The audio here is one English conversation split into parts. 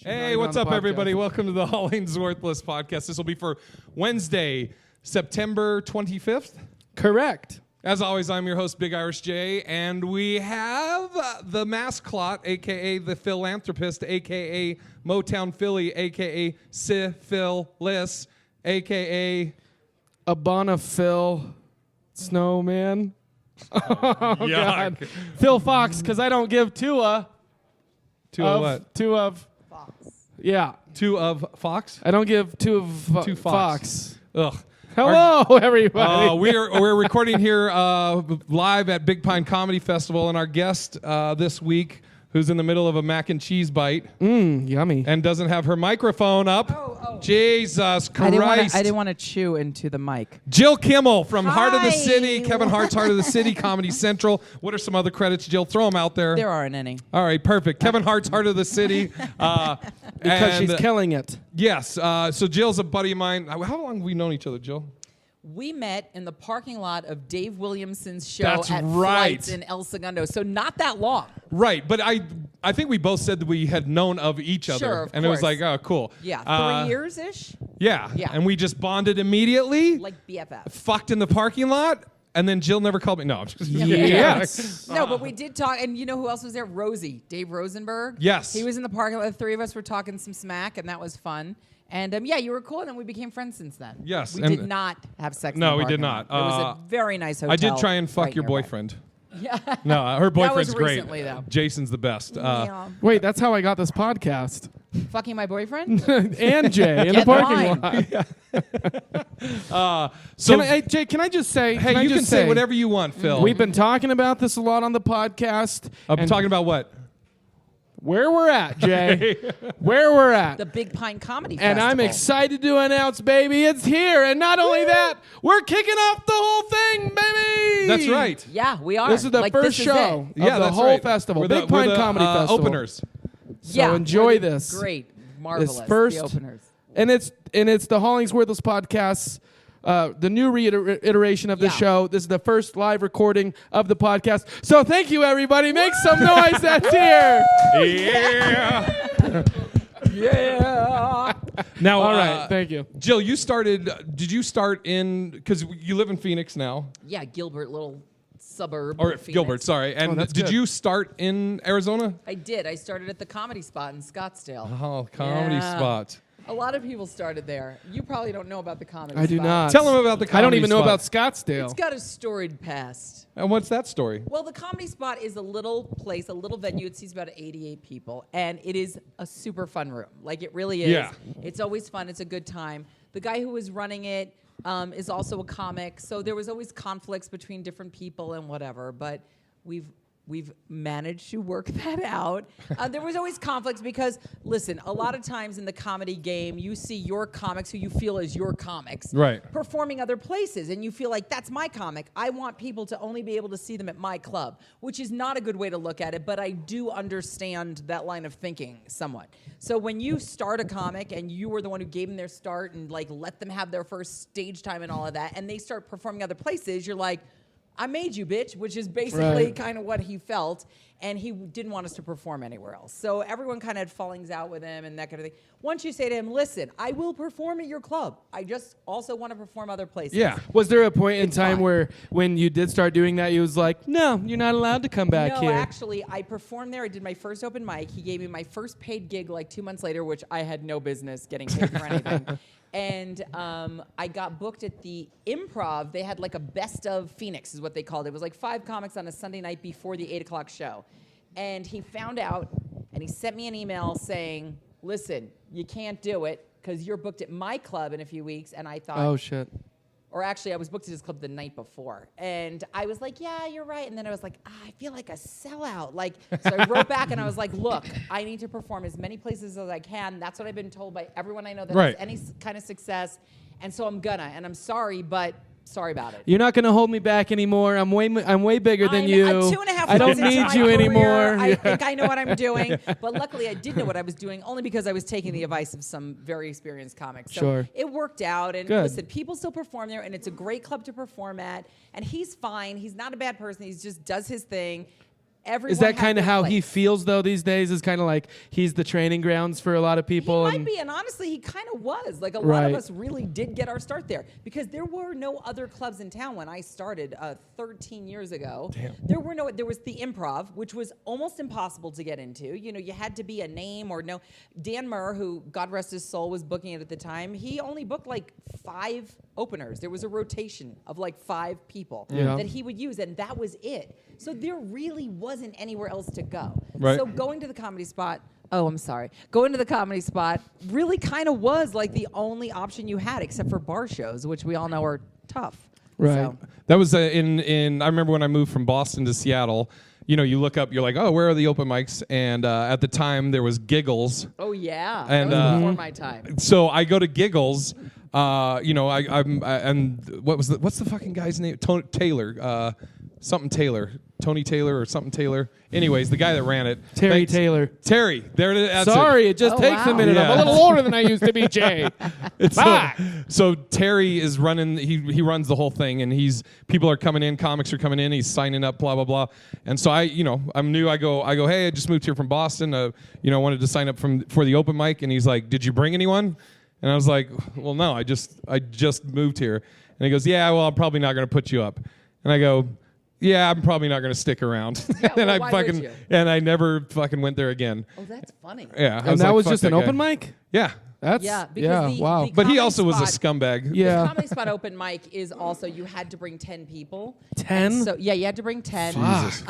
Hey, what's up, everybody? Welcome to the HollingsWorthless podcast. This will be for Wednesday, September 25th. Correct. As always, I'm your host, Big Irish J, and we have the mascot, a.k.a. the philanthropist, a.k.a. Motown Philly, a.k.a. Syphilis, a.k.a. Abana Phil Snowman. Oh, God. Yuck. Phil Fox, because I don't give two of what? Fox. Yeah. Two of Fox? I don't give two of Two Fox. Ugh. Hello, everybody. We're recording here live at Big Pine Comedy Festival, and our guest this week, who's in the middle of a mac and cheese bite Yummy. and doesn't have her microphone up. Oh. Jesus Christ. I didn't want to chew into the mic. Jill Kimmel from Heart of the Hi. City, Kevin Hart's Heart of the City, Comedy Central. What are some other credits, Jill? Throw them out there. There aren't any. All right, perfect. Kevin Hart's Heart of the City. Because she's killing it. Yes. So Jill's a buddy of mine. How long have we known each other, Jill? We met in the parking lot of Dave Williamson's show That's at right. Flights in El Segundo, so not that long. Right, but I think we both said that we had known of each other. Sure, of and it was course. like, oh, cool. Yeah, 3 years-ish? Yeah. Yeah. And we just bonded immediately. Like BFF. Fucked in the parking lot. And then Jill never called me. No, I'm just Yes. No, but we did talk, and you know who else was there? Rosie, Dave Rosenberg. Yes. He was in the parking lot. The three of us were talking some smack, and that was fun. And yeah, you were cool, and then we became friends since then. Yes, We and- did not have sex. No, in the we did parking not. lot. It was a very nice hotel. I did try and fuck right your nearby. boyfriend. Yeah. No, her boyfriend's was great. recently, though. Jason's the best. Yeah. Wait, that's how I got this podcast. Fucking my boyfriend? And Jay in the Get parking line. lot. So, Jay, can I just say? hey, you can say whatever you want, Phil. We've been talking about this a lot on the podcast. I'm and talking about what? where we're at, Jay. Where we're at. The Big Pine Comedy And Festival. I'm excited to announce, baby, it's here. And not only that, we're kicking off the whole thing, baby. That's right. Yeah, we are. This is the Like, first this is show it. of the that's whole right. festival. We're Big Pine we're the, Comedy Festival. Openers. So Yeah, enjoy we're the this. Great. Marvelous. This first, The openers. and it's the HollingsWorthless podcast. The new reiteration of this Yeah. show. This is the first live recording of the podcast. So thank you, everybody. Make some noise that's here. Yeah. Yeah. Now, All right, thank you. Jill, you started. Did you start in? Because you live in Phoenix now, Yeah, Gilbert, little suburb. or of Phoenix. Gilbert? Sorry. And that's did good. you start in Arizona? I did. I started at the Comedy Spot in Scottsdale. Oh, comedy Yeah. spot. A lot of people started there. You probably don't know about the Comedy I do Spot. not. Tell them about the comedy I don't even know spot. about Scottsdale. It's got a storied past. And what's that story? Well, the Comedy Spot is a little place, a little venue. It seats about 88 people, and it is a super fun room. Like, it really is. Yeah. It's always fun. It's a good time. The guy who was running it is also a comic, so there was always conflicts between different people and whatever, but we've managed to work that out. There was always conflicts because, listen, a lot of times in the comedy game, you see your comics who you feel is your comics Right. performing other places, and you feel like, that's my comic. I want people to only be able to see them at my club, which is not a good way to look at it, but I do understand that line of thinking somewhat. So when you start a comic and you were the one who gave them their start and like let them have their first stage time and all of that, and they start performing other places, you're like, I made you, bitch, which is basically Right. kind of what he felt, and he didn't want us to perform anywhere else. So everyone kind of had fallings out with him and that kind of thing. Once you say to him, listen, I will perform at your club. I just also want to perform other places. Yeah. Was there a point in It's time fine. where when you did start doing that, you was like, no, you're not allowed to come back No, here? actually, I performed there. I did my first open mic. He gave me my first paid gig like 2 months later, which I had no business getting paid for anything. And I got booked at the Improv. They had like a best of Phoenix is what they called it. It was like 5 comics on a Sunday night before the 8 o'clock show. And he found out, and he sent me an email saying, listen, you can't do it because you're booked at my club in a few weeks. And I thought, Oh, shit. or actually, I was booked at his club the night before. And I was like, yeah, you're right. And then I was like, I feel like a sellout. Like, so I wrote back and I was like, look, I need to perform as many places as I can. That's what I've been told by everyone I know that Right. has any kind of success. And so I'm gonna. And I'm sorry, but sorry about it. You're not going to hold me back anymore. I'm way bigger than you. I'm 2.5 I don't months into need my you career. anymore. I think I know what I'm doing. But luckily, I did know what I was doing only because I was taking the advice of some very experienced comics. So Sure. it worked out. And Good. listen, people still perform there, and it's a great club to perform at. And he's fine. He's not a bad person. He just does his thing. everyone Is that had kind of their how place. he feels though these days? Is kind of like he's the training grounds for a lot of people. He might and be, and honestly, he kind of was. Like a lot Right. of us really did get our start there because there were no other clubs in town when I started 13 years ago. Damn. There was the Improv, which was almost impossible to get into. You know, you had to be a name or no. Dan Murr, who God rest his soul, was booking it at the time. He only booked like 5 openers. There was a rotation of like 5 people Yeah. that he would use, and that was it. So there really wasn't anywhere else to go. Right. So going to the Comedy Spot, going to the Comedy Spot really kind of was like the only option you had, except for bar shows, which we all know are tough. Right. So, That was in I remember when I moved from Boston to Seattle. You know, you look up, you're like, oh, where are the open mics? And at the time there was Giggles. oh yeah, And, that was before my time. So I go to Giggles. You know, and what's the fucking guy's name? Taylor. Something Taylor. Tony Taylor or something Taylor. Anyways, the guy that ran it. Terry Thanks. Taylor. Terry. There it is. That's Sorry, it just Oh, takes a wow. minute. I'm Yeah. a little older than I used to be, Jay. Fuck. So Terry is running. He runs the whole thing, and people are coming in, comics are coming in. He's signing up, blah blah blah. And so I'm new. I go. Hey, I just moved here from Boston. Wanted to sign up for the open mic, and he's like, did you bring anyone? And I was like, well, no, I just moved here. And he goes, yeah, well, I'm probably not going to put you up. And I go, yeah, I'm probably not going to stick around. Yeah, and well, why would you? I never fucking went there again. Oh, that's funny. Yeah, I And that like, was fuck just an that guy. open mic? Yeah, That's Yeah, because wow. the but he Comedy also was a Spot- scumbag. Yeah. The Comedy Spot open mic is also you had to bring 10 people. 10? And so yeah, you had to bring 10. Jesus.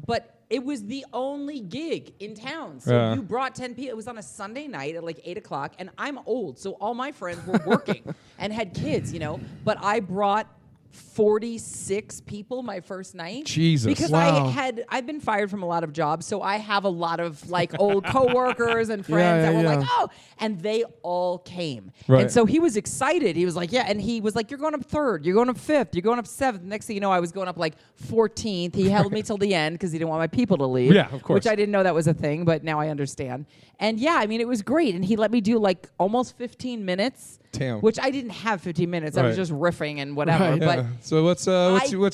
But it was the only gig in town. So Yeah. you brought 10 people. It was on a Sunday night at like 8 o'clock, and I'm old, so all my friends were working and had kids, you know. But I brought 46 people my first night. Jesus. Because Wow. I've been fired from a lot of jobs, so I have a lot of like old coworkers and friends that were like, oh, and they all came. Right. And so he was excited. He was like, yeah, and he was like, you're going up 3rd, you're going up 5th, you're going up 7th. Next thing you know, I was going up like 14th. He held me till the end because he didn't want my people to leave. Yeah, of course. Which I didn't know that was a thing, but now I understand. And yeah, I mean, it was great. And he let me do like almost 15 minutes. Damn. Which I didn't have 15 minutes. I was Right. just riffing and whatever. Right. But Yeah. So what's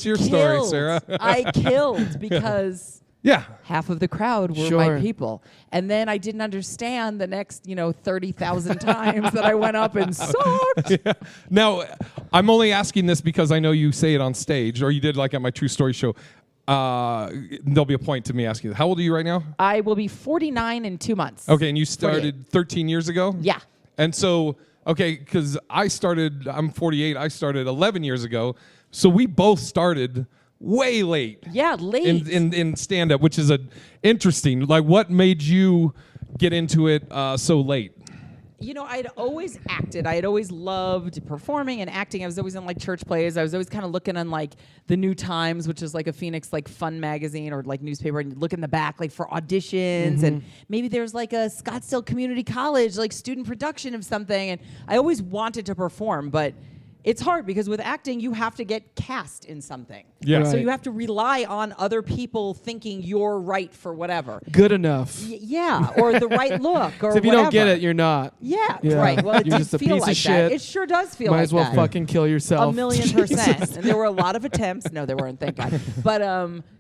your story, killed. Sarah? I killed because Yeah. half of the crowd were Sure. my people. And then I didn't understand the next, 30,000 times that I went up and sucked. Yeah. Now, I'm only asking this because I know you say it on stage, or you did like at my True Story show. There'll be a point to me asking you. How old are you right now? I will be 49 in 2 months. Okay, and you started 13 years ago? Yeah. And so, okay, because I'm 48, I started 11 years ago. So we both started way late. Yeah, late. In stand-up, which is interesting. Like, what made you get into it so late? I'd always acted. I had always loved performing and acting. I was always in like church plays. I was always kind of looking on like the New Times, which is like a Phoenix like fun magazine or like newspaper, and look in the back like for auditions, and maybe there's like a Scottsdale Community College like student production of something. And I always wanted to perform, but it's hard because with acting you have to get cast in something. Yeah. So Right. you have to rely on other people thinking you're right for whatever. Good enough. Yeah, or the right look, or So if you don't get whatever. it, you're not. Yeah, Yeah. right. Well, it You're did just a feel piece of like that. shit. It sure does feel Might like as well that. fucking kill yourself. 1,000,000%. And there were a lot of attempts. No, there weren't, thank God. But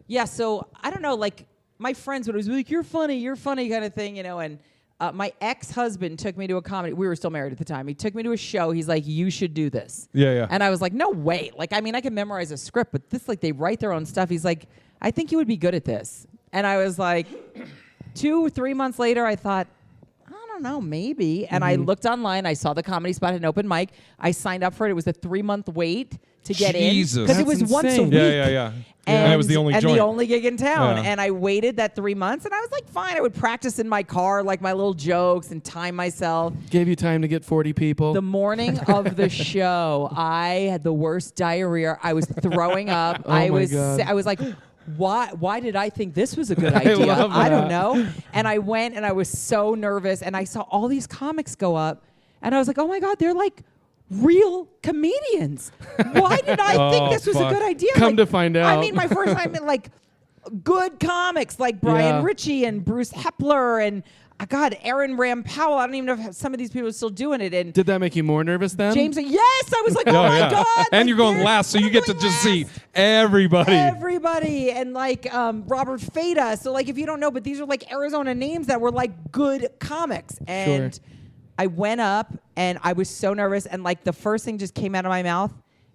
yeah, so I don't know, like my friends would always be like, you're funny kind of thing, and my ex-husband took me to a comedy. We were still married at the time. He took me to a show. He's like, you should do this. Yeah, yeah. And I was like, no way. Like, I mean, I can memorize a script, but this, like, they write their own stuff. He's like, I think you would be good at this. And I was like, 2 or 3 months later, I thought, I don't know, maybe. And I looked online. I saw the Comedy Spot at an open mic. I signed up for it. It was a 3-month wait to get Jesus. in. Because it That's was once a insane. week. Yeah. And it was the only and joint. the only gig in town. Yeah. And I waited that 3 months, and I was like, fine. I would practice in my car, like my little jokes, and time myself. Gave you time to get 40 people. The morning of the show, I had the worst diarrhea. I was throwing up. Oh I my was God. I was like, why did I think this was a good idea? love I don't that. know. And I went, and I was so nervous, and I saw all these comics go up, and I was like, oh my God, they're like real comedians. Why did I think this was fuck. a good idea? Come to find I out. mean, my first time in like good comics like Brian Yeah. Ritchie and Bruce Hepler and God, Aaron Ram Powell. I don't even know if some of these people are still doing it. And Did that make you more nervous then? James, yes, I was like, oh my God. And like, you're going they're- last, so you I'm get to going just see last. everybody. Everybody. And like Robert Feda. So like if you don't know, but these are like Arizona names that were like good comics. And Sure. I went up and I was so nervous. And like the first thing just came out of my mouth.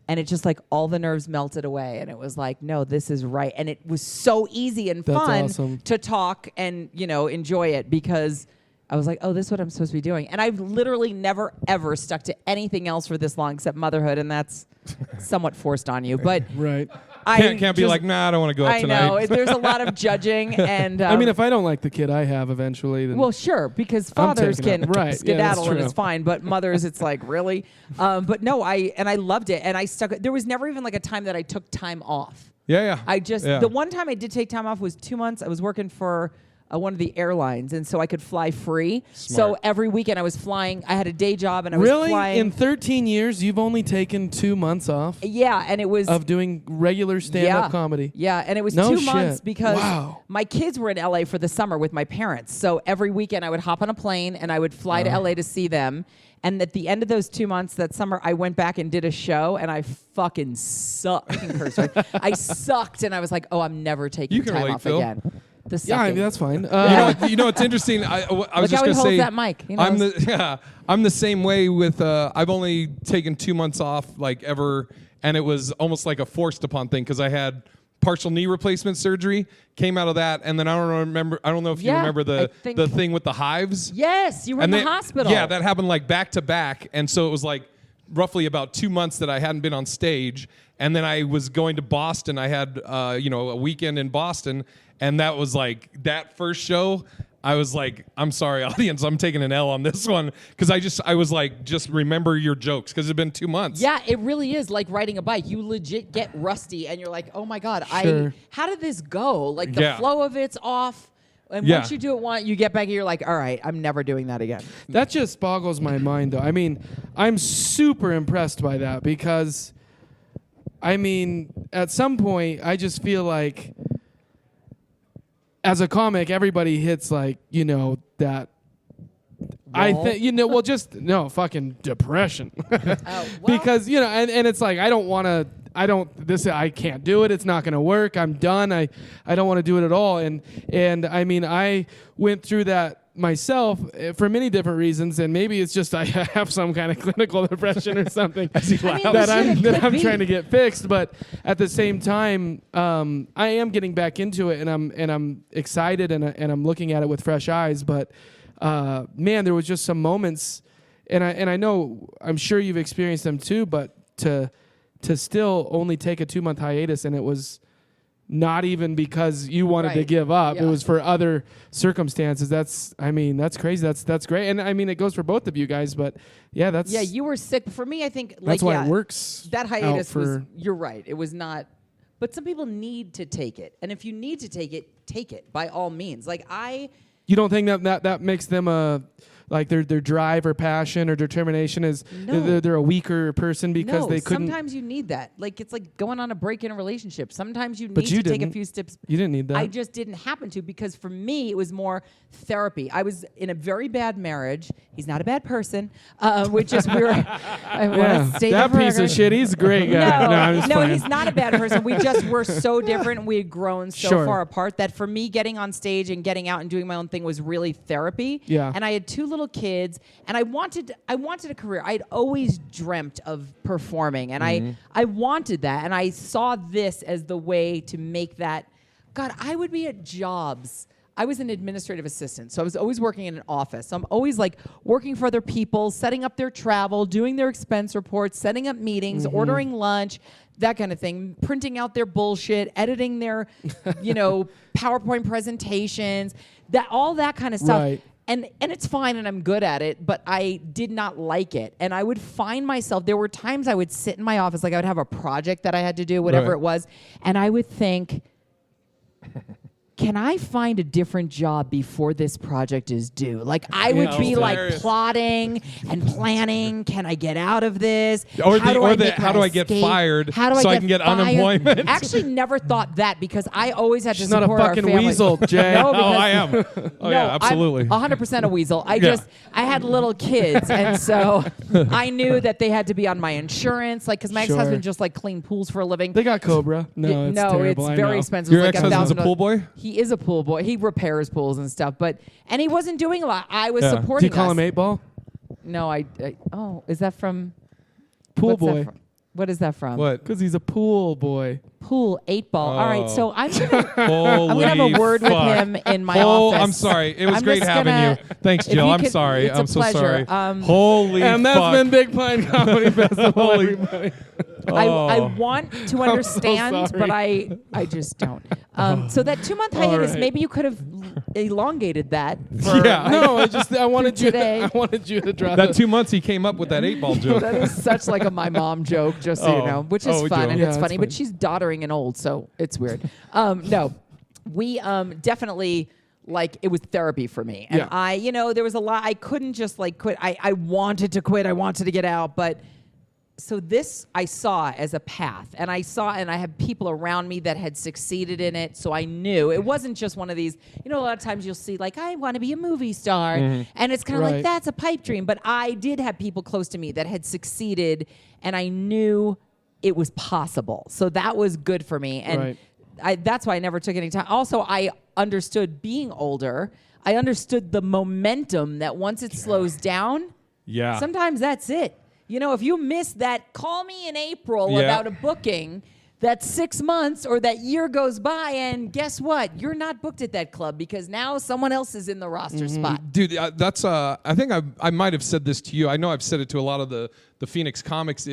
And it just like all the nerves melted away. And it was like, no, this is right. And it was so easy and That's fun awesome. to talk and, you know, enjoy it because I was like, oh, this is what I'm supposed to be doing. And I've literally never, ever stuck to anything else for this long except motherhood. And that's somewhat forced on you. But Right. I Can't be just- like, nah, I don't want to go up I tonight. know. There's a lot of judging. And I mean, if I don't like the kid I have eventually, then well, sure, because I'm fathers taking can it. Right. Yeah, that's skedaddle and true. it's fine, but mothers, it's like, really? But no, I loved it. And I stuck, there was never even like a time that I took time off. Yeah. I just, Yeah. the one time I did take time off was 2 months. I was working for one of the airlines, and so I could fly free. So Smart. every weekend I was flying. I had a day job, and I was really, flying. in 13 years, you've only taken 2 months off Yeah, and it was of doing regular stand-up yeah, comedy. Yeah, and it was No 2 months shit. because Wow. my kids were in LA for the summer with my parents. So every weekend I would hop on a plane and I would fly to LA to see them. And at the end of those 2 months that summer, I went back and did a show, and I fucking sucked. I can curse, right? I sucked, and I was like, "Oh, I'm never taking You can time relate, off Phil. again." The Yeah, I sucking. mean, that's fine. You know what's interesting? I was Look just how he gonna holds say that mic. He I'm knows. I'm the same way with I've only taken 2 months off like ever, and it was almost like a forced upon thing because I had partial knee replacement surgery, came out of that, and then I don't know if you Yeah, remember I the think- thing with the hives. Yes, you were in And the then- hospital. Yeah, that happened like back to back, and so it was like roughly about 2 months that I hadn't been on stage, and then I was going to Boston. I had a weekend in Boston, and that was like that first show. I was like, I'm sorry, audience, I'm taking an L on this one because I was like, just remember your jokes because it's been 2 months. Yeah, it really is like riding a bike. You legit get rusty, and you're like, "Oh my God, Sure. how did this go?" Like the Yeah. flow of it's off. And Yeah. once you do it once, you get back and you're like, all right, I'm never doing that again. That just boggles my mind, though. I mean, I'm super impressed by that because, I mean, at some point, I just feel like, as a comic, everybody hits like, you know, that. I Wall? think, you know, well, just, no, fucking depression. Well, Because, you know, and it's like, I can't do it. It's not going to work. I'm done. I don't want to do it at all. And I mean, I went through that myself for many different reasons, and maybe it's just I have some kind of clinical depression or something I mean, that it I'm could trying to be. get fixed. But at the same time, I am getting back into it, and I'm excited, and I'm looking at it with fresh eyes. But man, there was just some moments, and I know I'm sure you've experienced them too. But to still only take a 2-month hiatus, and it was not even because you wanted to Right. give up. Yeah. It was for other circumstances. That's crazy. That's great. And I mean, it goes for both of you guys, but yeah, that's yeah, you were sick. For me, I think like that's why yeah, it works. that hiatus out for, was. You're right. It was not. But some people need to take it, and if you need to take it by all means. Like you don't think that makes them like their drive or passion or determination is No. they're a weaker person because no, they couldn't. sometimes you need that. Like it's like going on a break in a relationship. Sometimes you But need you to take a didn't. few steps. You didn't need that. I just didn't happen to because for me it was more therapy. I was in a very bad marriage. He's not a bad person, which is weird. I want yeah, to state that for piece record. of shit. He's a great guy. No, I'm just no, playing. he's not a bad person. We just were so different. And we had grown so Sure. far apart that for me, getting on stage and getting out and doing my own thing was really therapy. Yeah. And I had 2 little kids, and I wanted a career. I'd always dreamt of performing, and I wanted that, and I saw this as the way to make that. God, I would be at jobs. I was an administrative assistant, so I was always working in an office. So I'm always like working for other people, setting up their travel, doing their expense reports, setting up meetings, ordering lunch, that kind of thing, printing out their bullshit, editing their, PowerPoint presentations, all that kind of stuff. Right. And it's fine, and I'm good at it, but I did not like it. And I would find myself, there were times I would sit in my office, like I would have a project that I had to do, whatever Right. it was, and I would think, can I find a different job before this project is due? Like, I would be like hilarious. plotting and planning. Can I get out of this? Or how do I get escape? fired How do so I get can get fired? unemployment? Actually, never thought that because I always had to She's not a support our fucking family. weasel, Jay. No, Oh, because I am. Oh, yeah, absolutely. I'm 100% a weasel. Yeah. I had little kids, and so I knew that they had to be on my insurance, like, because my Sure. ex-husband just like cleaned pools for a living. They got Cobra. No, it's terrible. I very know. expensive. Your It's like ex-husband's a $1,000. pool boy? He is a pool boy. He repairs pools and stuff, and he wasn't doing a lot. I was Yeah. Do supporting you call us. him 8-Ball? No, oh, is that from Pool what's that boy. from? What is that from? What? Because he's a pool boy. Pool 8-Ball. All right, so I'm gonna Holy have a word with fuck. him in my Oh, office. I'm sorry. It was I'm great just having gonna- you. Thanks, if Jill. you I'm could- sorry. it's I'm a so pleasure. sorry. Holy And that's fuck. been Big Pine Comedy Festival, Holy- everybody. I Oh. want to understand, sorry. but I just don't. So that 2-month All hiatus, right. maybe you could have elongated that. For Yeah. No, I wanted you. Today. I wanted you to drop That it. 2 months he came up with that 8-ball joke. That is such like a my mom joke, just so you Oh. know, which is Oh, fun Joe. and Yeah, it's it's funny, but funny. she's doddering and old, so it's weird. No, we definitely like it was therapy for me, and Yeah. there was a lot I couldn't just like quit. I wanted to quit, I wanted to get out, but. So this I saw as a path, and I had people around me that had succeeded in it, so I knew it wasn't just one of these, a lot of times you'll see like, I want to be a movie star, and it's kind of like, Right. that's a pipe dream, but I did have people close to me that had succeeded, and I knew it was possible, so that was good for me, and Right. that's why I never took any time. Also, I understood being older, I understood the momentum that once it slows down, Yeah. sometimes that's it. If you miss that, call me in April Yeah. about a booking. That 6 months or that year goes by, and guess what? You're not booked at that club because now someone else is in the roster spot. Dude, that's I think I might have said this to you. I know I've said it to a lot of the Phoenix comics.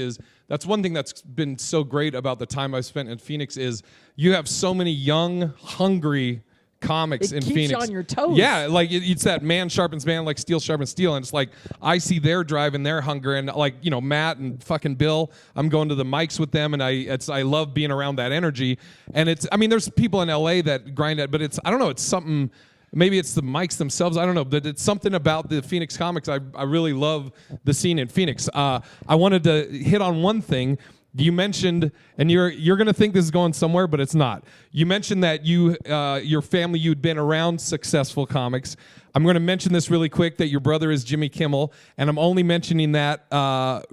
That's one thing that's been so great about the time I've spent in Phoenix is you have so many young, hungry comics It in keeps Phoenix. you on your toes. Yeah, like it's that man sharpens man, like steel sharpens steel, and it's like I see their drive and their hunger, and like Matt and fucking Bill, I'm going to the mics with them, and I love being around that energy. And there's people in LA that grind at, but I don't know, it's something. Maybe it's the mics themselves. I don't know, but it's something about the Phoenix comics. I really love the scene in Phoenix. I wanted to hit on one thing. You mentioned, and you're going to think this is going somewhere, but it's not. You mentioned that your family, you'd been around successful comics. I'm going to mention this really quick, that your brother is Jimmy Kimmel, and I'm only mentioning that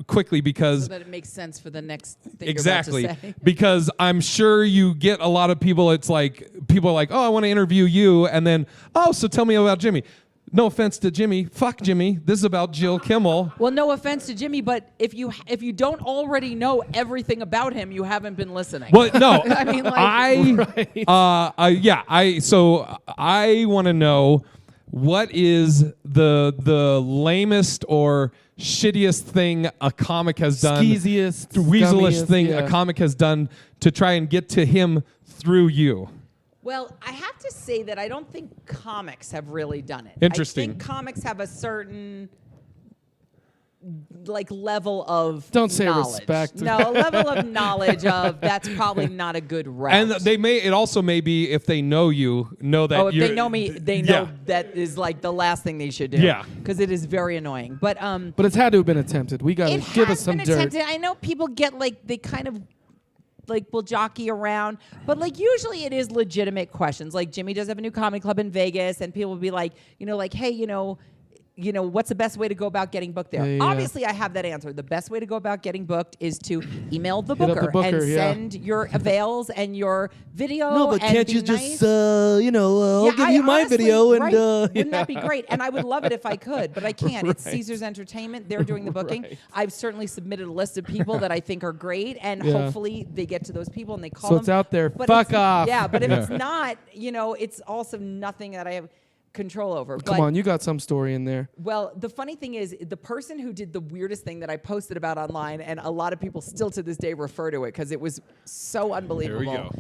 quickly because... So that it makes sense for the next thing Exactly. you're about to say. Because I'm sure you get a lot of people, it's like, people are like, oh, I want to interview you, and then, oh, so tell me about Jimmy. No offense to Jimmy. Fuck Jimmy. This is about Jill Kimmel. Well, no offense to Jimmy, but if you don't already know everything about him, you haven't been listening. Well, no. I mean, like, So I want to know, what is the lamest or shittiest thing a comic has done? Skeeziest, weaselish scummiest, thing yeah. a comic has done to try and get to him through you? Well, I have to say that I don't think comics have really done it. Interesting. I think comics have a certain level of Don't say knowledge. respect. No, a level of knowledge of that's probably not a good route. And it also may be, if they know you, know that if you're... they know me, they know that is like the last thing they should do. Yeah. Because it is very annoying. But But it's had to have been attempted. We got to it give has us some been dirt. attempted. I know people get they kind of will jockey around, but usually it is legitimate questions. Like Jimmy does have a new comedy club in Vegas, and people will be like, hey, what's the best way to go about getting booked there? Yeah. Obviously, I have that answer. The best way to go about getting booked is to email the Hit up booker, the booker, and yeah. send your avails and your video. No, but and can't be you nice. just, I'll give you my honestly, video and, right. Wouldn't that be yeah. great? And I would love it if I could, but I can't. It's Right. Caesar's Entertainment. They're doing the booking. Right. I've certainly submitted a list of people that I think are great, and Yeah. hopefully they get to those people and they call So them. it's out there. But Fuck it's- off. Yeah, but if it's not, it's also nothing that I have control over. Come on, you got some story in there. Well, the funny thing is, the person who did the weirdest thing that I posted about online, and a lot of people still to this day refer to it because it was so unbelievable. Here we go.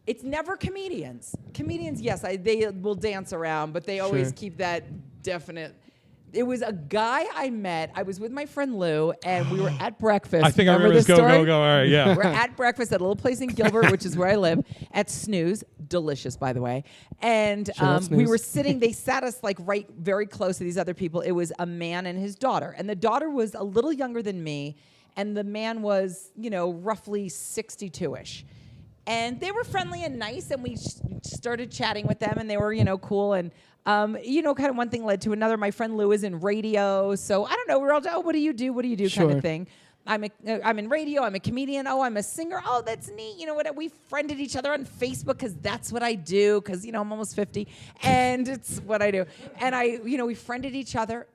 It's never comedians. Comedians, yes, they will dance around, but they always Sure. keep that definite. It was a guy I met. I was with my friend Lou, and we were at breakfast. I think I remember this. Go. All right, yeah. We're at breakfast at a little place in Gilbert, which is where I live, at Snooze. Delicious, by the way. And we were sitting, they sat us like right very close to these other people. It was a man and his daughter. And the daughter was a little younger than me, and the man was, roughly 62-ish. And they were friendly and nice, and we started chatting with them, and they were, cool. And, kind of one thing led to another. My friend Lou is in radio, so I don't know. We're all, what do you do? What do you do kind of thing. I'm in radio. I'm a comedian. Oh, I'm a singer. Oh, that's neat. You know what? We friended each other on Facebook because that's what I do because, I'm almost 50, and it's what I do. And we friended each other.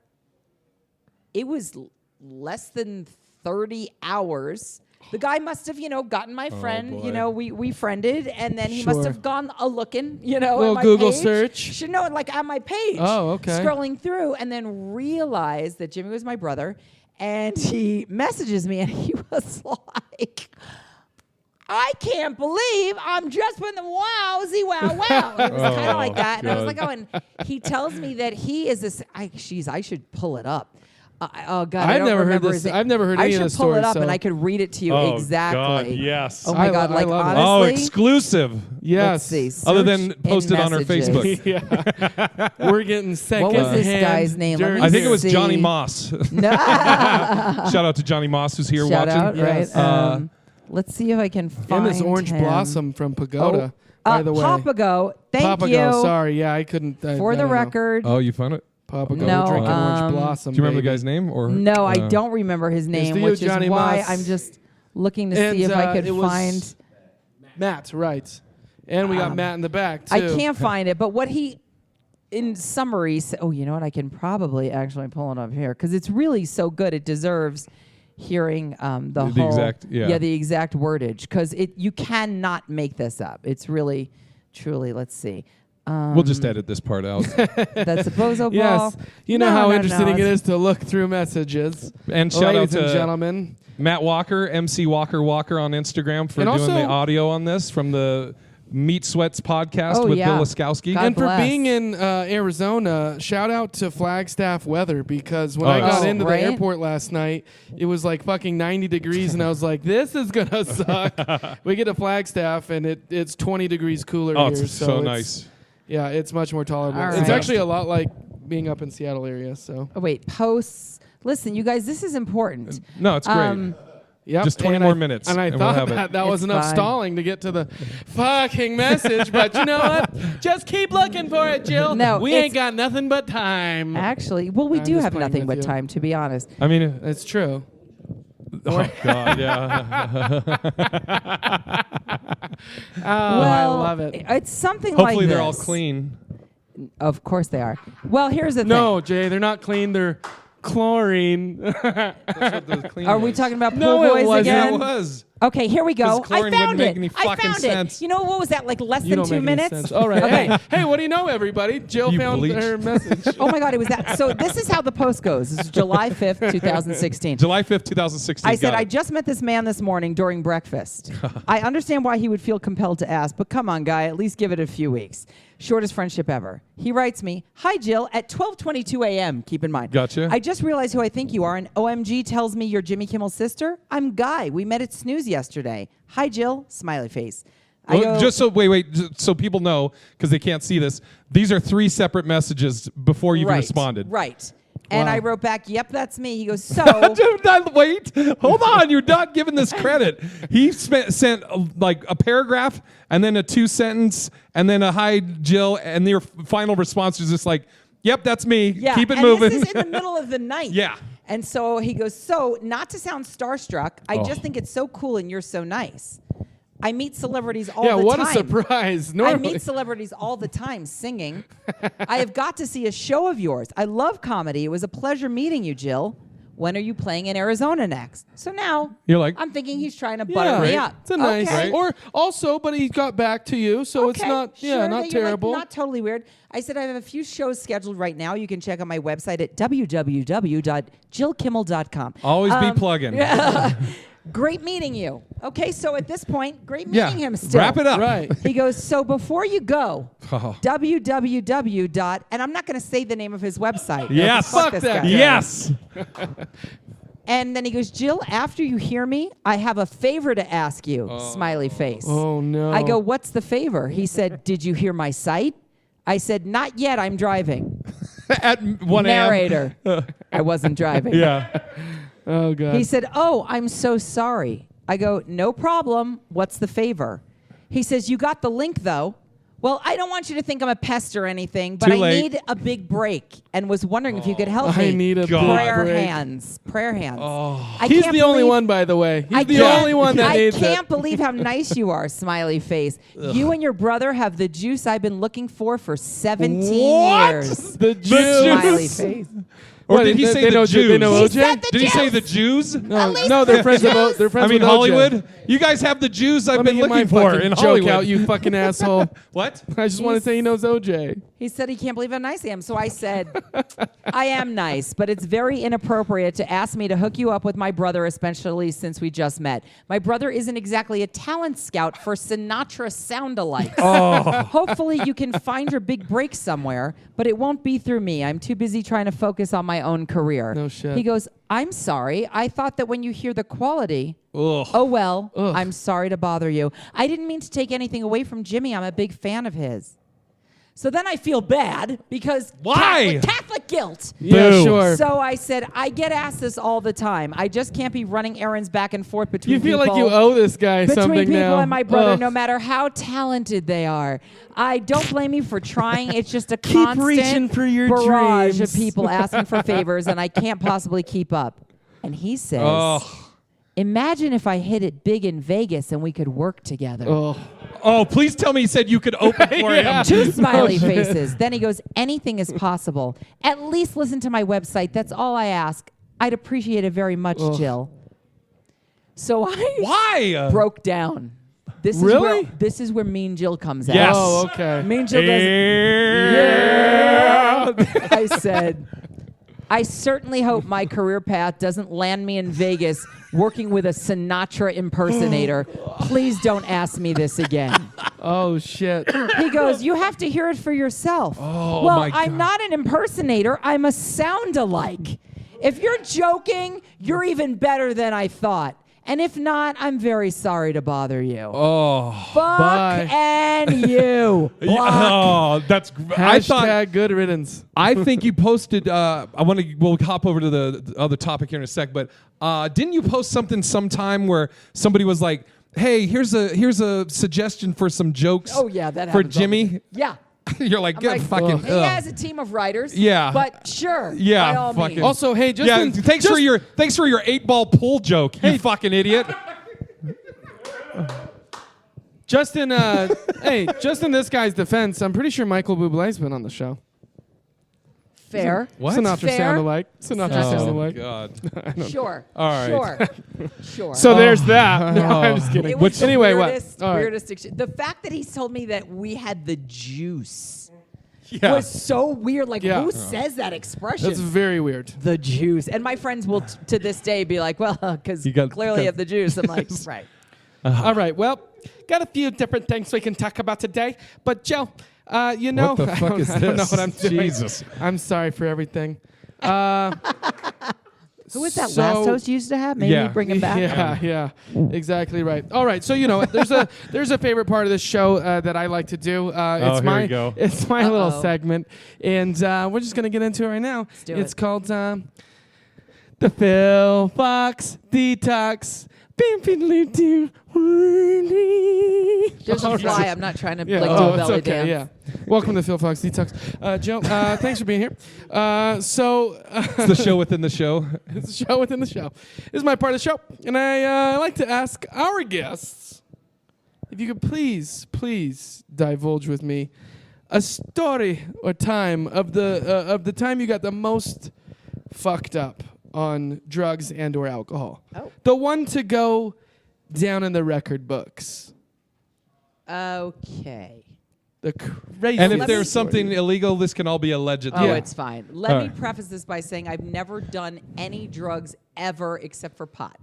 It was less than 30 hours. The guy must have, gotten my friend. We friended, and then he must have gone a-looking, little at my Google page. search. Should know it, like, on my page. Oh, okay. Scrolling through, and then realized that Jimmy was my brother, and he messages me, and he was like, I can't believe I'm just with the wowsy wow wow. It was kind of like that, and I was like, and he tells me that he is this. I should pull it up. Oh God! I've never heard this. I've never heard any of the stories. I should pull it up and I could read it to you exactly. God, yes. Oh my God! I love it. Oh, honestly. exclusive. Yes. Let's see. Other than Search posted in on our messages. Facebook. Yeah. We're getting second. What was this hand guy's name? Let me I think it was see. Johnny Moss. No. Shout out to Johnny Moss who's here Shout watching. out, Yes. right? Let's see if I can find And this orange him. blossom from Pagoda, by the way. Papago. Thank you. Papago. Sorry, yeah, I couldn't. For the record. Oh, you found it? Papago No, drinking orange blossom. Do you remember baby. the guy's name? Or No, I don't remember his name, to you, which is Johnny why Moss. I'm just looking to And, see if I it could was find. Matt, right? And we got Matt in the back too. I can't find it, but what he, in summary, you know what? I can probably actually pull it up here because it's really so good. It deserves hearing the whole exact the exact wordage because you cannot make this up. It's really, truly. Let's see. We'll just edit this part out. That's a bozo ball. Yes, you know how interesting it is to look through messages. And shout out Ladies and to gentlemen. Matt Walker, MC Walker on Instagram for And doing also- the audio on this from the Meat Sweats podcast Oh, with yeah. Bill Laskowski. God And for bless. being in Arizona, shout out to Flagstaff weather because when I yes. got into right? the airport last night, it was like fucking 90 degrees, and I was like, "This is gonna suck." We get to Flagstaff, and it's 20 degrees cooler Oh, here. it's so nice. Yeah, it's much more tolerable. All It's right. actually a lot like being up in Seattle area. So Oh, wait, posts. Listen, you guys, this is important. No, it's great. yep. Just 20 and more minutes, And I and we'll thought have it. that was It's enough fine. stalling to get to the fucking message, but you know what? Just keep looking for it, Jill. No, we it's- ain't got nothing but time. Actually, well, we I'm do just have playing nothing with but you. time, to be honest. I mean, It's true. oh God, yeah. Oh, I love it. It's something like Hopefully this. they're all clean. Of course they are. Well, here's the No, Jay, they're not clean. They're chlorine. That's what the clean thing. Are we was. talking about No, pool it boys wasn't. Yeah, again? it was. Okay, here we go. 'Cause I chlorine found wouldn't it. make any I fucking found sense. it. You know what was that? Like less You than don't 2 make any minutes. sense. All right. Okay. Hey, what do you know, everybody? Jill You found bleach. her message. Oh my God, it was that. So this is how the post goes. This is July 5th, 2016. July 5th, 2016. I said, got I it. just met this man this morning during breakfast. I understand why he would feel compelled to ask, but come on, guy, at least give it a few weeks. Shortest friendship ever. He writes me, hi, Jill, at 12:22 a.m., keep in mind. Gotcha. I just realized who I think you are, and OMG tells me you're Jimmy Kimmel's sister. I'm Guy. We met at Snooze yesterday. Hi, Jill, smiley face. I Well, go, just so so people know, because they can't see this, these are 3 separate messages before you even right, responded. Right. And Wow. I wrote back, yep, that's me. He goes, so... Wait, hold on. You're not giving this credit. He sent like a paragraph and then a 2-sentence and then a hi, Jill, and your final response was just like, yep, that's me. Yeah, Keep it and moving. this is in the middle of the night. Yeah. And so he goes, so not to sound starstruck, I Oh. just think it's so cool and you're so nice. I meet celebrities all Yeah, the what time. a surprise. I Normally. meet celebrities all the time singing. I have got to see a show of yours. I love comedy. It was a pleasure meeting you, Jill. When are you playing in Arizona next? So now You're like, I'm thinking he's trying to butter me up. It's a nice. Okay. Or also, but he got back to you, so it's Okay, not. sure, Yeah, not that you're, like, terrible. not totally weird. I said I have a few shows scheduled right now. You can check out my website at www.jillkimmel.com. always be plugging. great meeting you. Okay, so at this point, great meeting him still. Wrap it up. Right. He goes, so before you go, Oh. www. And I'm not going to say the name of his website. Yes. Fuck Fuck this that guy. guy. Yes. And then he goes, Jill, after you hear me, I have a favor to ask you. Smiley face. Oh, no. I go, what's the favor? He said, did you hear my site? I said, not yet, I'm driving. At 1 a.m. Narrator. I wasn't driving. Yeah. Oh, God. He said, oh, I'm so sorry. I go, no problem. What's the favor? He says, you got the link, though. Well, I don't want you to think I'm a pest or anything, but Too I late. need a big break and was wondering if you could help I me. need a God. prayer break. hands. Prayer hands. I He's can't the only believe- one, by the way. He's I the can't- only one that I needs can't it. believe how nice you are, smiley face. You and your brother have the juice I've been looking for 17 What? years. The Jews. Smiley face. Or What, did he say they the know, Jews? They know He OJ? said the Did he say the Jews. Jews? No, least no, they're the friends with Jews. they're friends I mean, with OJ. Hollywood. You guys have the Jews I've Let me been get my looking for fucking in joke Hollywood. out, you fucking asshole. What? I just want to say he knows OJ. He said he can't believe how nice I am. So I said, I am nice, but it's very inappropriate to ask me to hook you up with my brother, especially since we just met. My brother isn't exactly a talent scout for Sinatra sound-alikes. Hopefully you can find your big break somewhere, but it won't be through me. I'm too busy trying to focus on my own career. No shit. He goes, I'm sorry. I thought that when you hear the quality... Ugh. Oh, well, Ugh. I'm sorry to bother you. I didn't mean to take anything away from Jimmy. I'm a big fan of his. So then I feel bad because Why? Catholic guilt. Yeah, Boo. sure. So I said, I get asked this all the time. I just can't be running errands back and forth between You feel people. like you owe this guy Between something people now. and my brother, Ugh. no matter how talented they are. I don't blame you for trying. It's just a Keep constant reaching for your barrage dreams. of people asking for favors, and I can't possibly keep up. And he says, Oh. imagine if I hit it big in Vegas and we could work together. Oh. Oh, please tell me he said you could open for Yeah. him. Two smiley faces. Then he goes, anything is possible. At least listen to my website. That's all I ask. I'd appreciate it very much, Ugh. Jill. So I Why? broke down. This Really? is where this is where Mean Jill comes out. Yes. Oh, okay. Mean Jill doesn't. Yeah. I said, I certainly hope my career path doesn't land me in Vegas working with a Sinatra impersonator. Please don't ask me this again. Oh, shit. He goes, you have to hear it for yourself. Oh, well, my I'm God. not an impersonator. I'm a sound-alike. If you're joking, you're even better than I thought. And if not, I'm very sorry to bother you. Oh. Fuck Bye. and you. Block. Oh, that's. I thought. Hashtag good riddance. I think you posted. We'll hop over to the other topic here in a sec. But didn't you post something sometime where somebody was like, "Hey, here's a suggestion for some jokes." Oh, yeah, that for happens all the Jimmy. time. Yeah. You're like, I'm good like, fucking. he has a team of writers. Yeah. But sure. Yeah, By all fucking- means. Also, hey, just Yeah, in, thanks for your 8-ball pool joke, you fucking idiot. just in this guy's defense, I'm pretty sure Michael Bublé's been on the show. Fair. What? Sinatra Fair. sound alike. Sinatra Oh, sound alike. God. Sure. All right. Sure. Sure. So there's that. No, I'm just kidding. It was the Anyway, weirdest, what? All right. weirdest the fact that he told me that we had the juice Yeah. was so weird. Like, Yeah. who says that expression? That's very weird. The juice. And my friends will, to this day, be like, well, because You got- clearly got- have the juice. I'm like, right. All right. Well, got a few different things we can talk about today. But Joe, you know, What the fuck is I don't know this? what I'm doing. Jesus. I'm sorry for everything. Who was that So- last host you used to have? Maybe Yeah. bring him back. Yeah, exactly right. All right, so you know, there's a favorite part of this show that I like to do. It's here my we go. it's my little Uh-oh. segment, and we're just gonna get into it right now. do It's it. called the Phil Fox Detox. Doesn't fly. I'm not trying to Yeah. like do Oh, a it's belly okay. dance. Yeah. Welcome to Phil Fox Detox. Joe, thanks for being here. So. It's the show within the show. It's a show within the show. This is my part of the show, and I like to ask our guests if you could please divulge with me a story or time of the time you got the most fucked up on drugs and or alcohol. Oh. The one to go down in the record books. Okay. The crazy. And if Let there's me- something illegal, this can all be alleged. Oh, Yeah. it's fine. Let All me right. preface this by saying I've never done any drugs ever except for pot.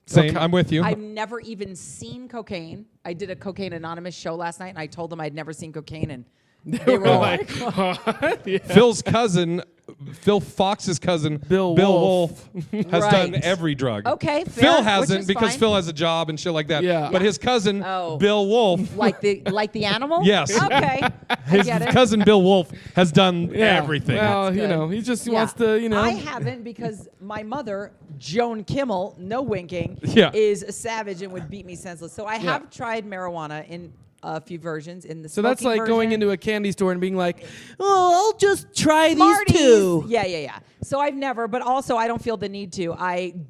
Same. Okay. I'm with you. I've never even seen cocaine. I did a Cocaine Anonymous show last night, and I told them I'd never seen cocaine, and they were all like, Phil's cousin, Phil Fox's cousin, Bill Wolf, has Right. done every drug. Okay, fair, Phil which hasn't is because fine. Phil has a job and shit like that. Yeah. But his cousin, Oh. Bill Wolf, like the animal? Yes. Okay, I his get it. cousin Bill Wolf has done everything. Well, That's you good. know, he just Yeah. wants to, you know. I haven't because my mother, Joan Kimmel, no winking, Yeah. is a savage and would beat me senseless. So I have tried marijuana in a few versions. In the So that's smoking like going version. into a candy store and being like, Oh, I'll just try these Marty's. two. Yeah. So I've never, but also I don't feel the need to.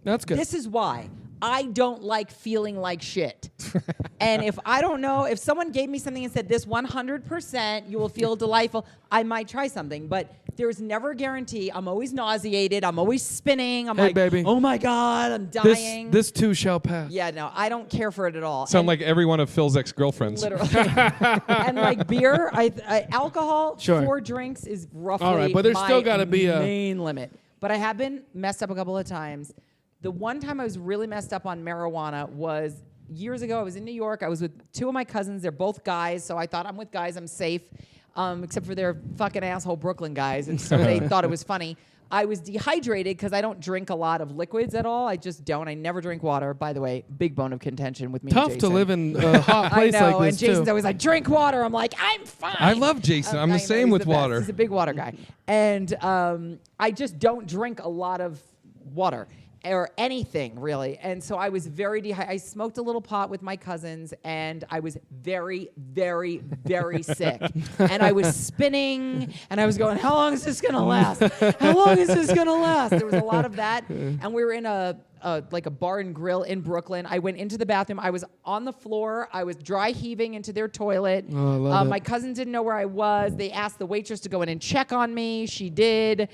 That's good. This is why. I don't like feeling like shit. And if I don't know, if someone gave me something and said this 100%, you will feel delightful, I might try something. But there's never a guarantee. I'm always nauseated. I'm always spinning. I'm Hey, like, baby. oh my God, I'm this, dying. this too shall pass. Yeah, no, I don't care for it at all. Sound And like every one of Phil's ex-girlfriends. literally. And like beer, alcohol, Sure. 4 drinks is roughly All right, but there's my still gotta be a- main limit. But I have been messed up a couple of times. The one time I was really messed up on marijuana was years ago. I was in New York. I was with 2 of my cousins. They're both guys, so I thought I'm with guys. I'm safe, except for their fucking asshole Brooklyn guys, and so they thought it was funny. I was dehydrated because I don't drink a lot of liquids at all. I just don't. I never drink water. By the way, big bone of contention with me. and Tough to Jason. live in a hot place I know, like this, and Jason's too. always like, drink water. I'm like, I'm fine. I love Jason. I'm the I know, same he's with the best. water. He's a big water guy. And I just don't drink a lot of water or anything, really. And so I was very dehydrated. I smoked a little pot with my cousins, and I was very, very, very sick. And I was spinning, and I was going, how long is this going to last? How long is this going to last? There was a lot of that. And we were in a bar and grill in Brooklyn. I went into the bathroom. I was on the floor. I was dry heaving into their toilet. Oh, I love it. My cousins didn't know where I was. They asked the waitress to go in and check on me. She did.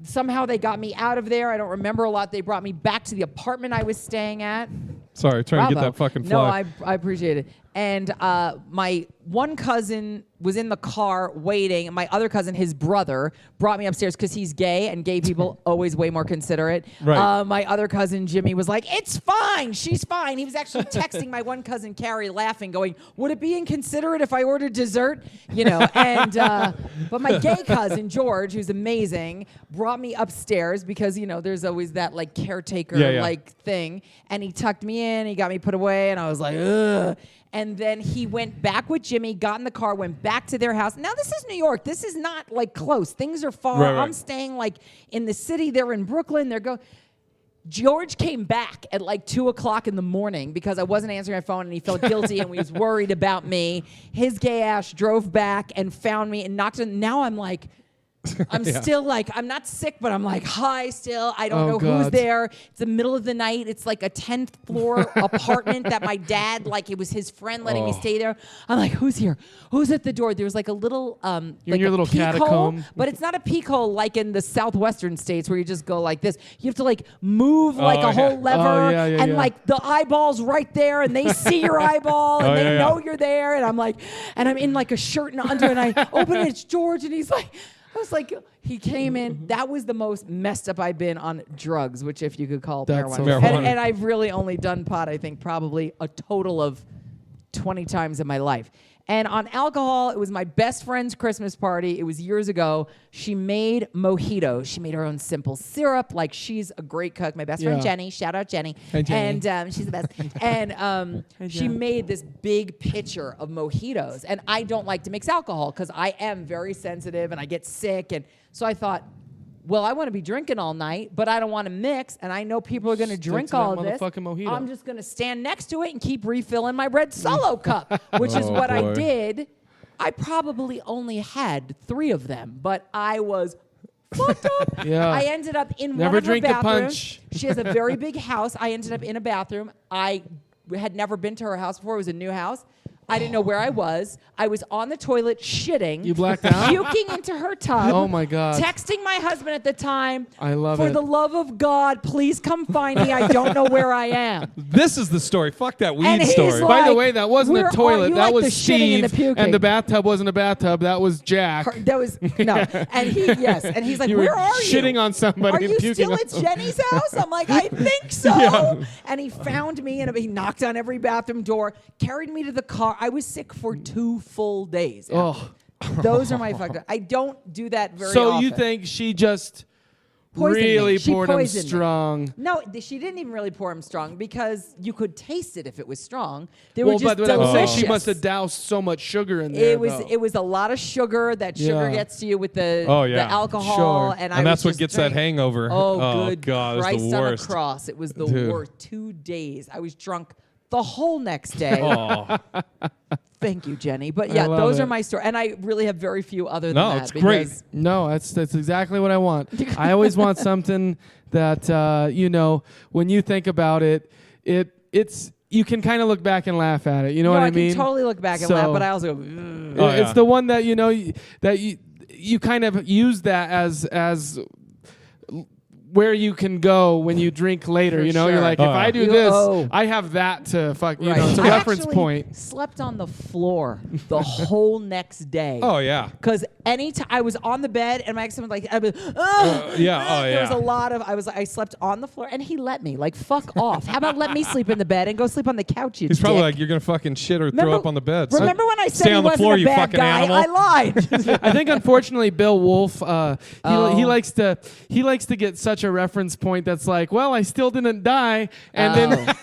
Somehow they got me out of there. I don't remember a lot. They brought me back to the apartment I was staying at. Sorry, trying to get Bravo. that fucking No, fly. I appreciate it. And my one cousin was in the car waiting. And my other cousin, his brother, brought me upstairs because he's gay, and gay people always way more considerate. Right. My other cousin, Jimmy, was like, it's fine. She's fine. He was actually texting my one cousin, Carrie, laughing, going, would it be inconsiderate if I ordered dessert? You know, and but my gay cousin, George, who's amazing, brought me upstairs because, you know, there's always that like caretaker like thing. And he tucked me in, he got me put away, and I was like, ugh. And then he went back with Jimmy, got in the car, went back to their house. Now, this is New York. This is not, like, close. Things are far. Right. I'm staying, like, in the city. They're in Brooklyn. George came back at, like, 2 o'clock in the morning because I wasn't answering my phone, and he felt guilty, and he was worried about me. His gay ass drove back and found me and knocked on. Now I'm like... I'm still like, I'm not sick, but I'm like high still. I don't know who's God. there. It's the middle of the night. It's like a 10th floor apartment that my dad, like it was his friend letting me stay there. I'm like, who's here? Who's at the door? There was like a little, You're like in your a little peek hole, catacomb. but it's not a peek hole like in the southwestern states where you just go like this. You have to like move like a whole lever, and like the eyeball's right there, and they see your eyeball, and they know you're there. And I'm like, and I'm in like a shirt and under, and I open it, it's George, and he's like, I was like, he came in. That was the most messed up I've been on drugs, which if you could call That's marijuana. so Marijuana. And I've really only done pot, I think, probably a total of 20 times in my life. And on alcohol, it was my best friend's Christmas party. It was years ago. She made mojitos. She made her own simple syrup. Like, she's a great cook. My best friend, Jenny. Shout out, Jenny. Hey, Jenny. And she's the best. And she made this big pitcher of mojitos. And I don't like to mix alcohol because I am very sensitive and I get sick. And so I thought, well, I want to be drinking all night, but I don't want to mix, and I know people are going to drink to that all of this. motherfucking mojito. I'm just going to stand next to it and keep refilling my red Solo cup, which is what I boy. did. I probably only had 3 of them, but I was fucked up. Yeah. I ended up in Never one of her drink a bathrooms. punch. She has a very big house. I ended up in a bathroom. I had never been to her house before. It was a new house. I didn't know where I was. I was on the toilet shitting. You blacked out? Puking into her tub. Oh my God. Texting my husband at the time. I love For it. the love of God, please come find me. I don't know where I am. This is the story. Fuck that weed And he's story. like, By the way, that wasn't "Where a are toilet. you?" That Like was the shitting and the Steve. puking. And the bathtub wasn't a bathtub. That was Jack. That was no, and he's like, You were "Where are you? shitting on somebody Are and you puking still on at somebody." Jenny's house?" I'm like, "I think so." Yeah. And he found me, and he knocked on every bathroom door, carried me to the car. I was sick for 2 full days. Oh. Those are my fucked up. I don't do that very So often. you think she just Poisoned me. really She poured him poisoned me. strong? No, she didn't even really pour him strong because you could taste it if it was strong. They Well, were just but I was saying delicious. she must have doused so much sugar in there. though. It was a lot of sugar. That sugar Yeah. gets to you with the yeah. alcohol, Sure. and And that's what just gets that drank. hangover. Oh, good God, it's Christ the on worst. a cross! It was the Dude. worst. 2 days. I was drunk the whole next day. Oh. Thank you, Jenny. But I yeah, love those it. are my story, and I really have very few other than No, that. it's great. because- No, that's exactly what I want. I always want something that when you think about it, it's you can kind of look back and laugh at it. You know No, what I I mean? can totally look back and So- laugh, but I also go, Oh, It's yeah. the one that you kind of use that as where you can go when you drink later. For You're sure. like, Oh, if yeah. I do You- this, oh. I have that to fuck. Right. It's a I reference actually point. slept on the floor the whole next day. Oh, yeah. Because anytime I was on the bed and my ex-husband was like, yeah, oh, there was yeah. a lot of, I slept on the floor and he let me, like, fuck off. How about let me sleep in the bed and go sleep on the couch, you He's probably dick? like, you're going to fucking shit or throw up on the bed. So Remember when I said stay he on the wasn't floor, a you bad fucking guy? animal. I lied. I think unfortunately Bill Wolf he likes to get such a reference point that's like, well, I still didn't die, and then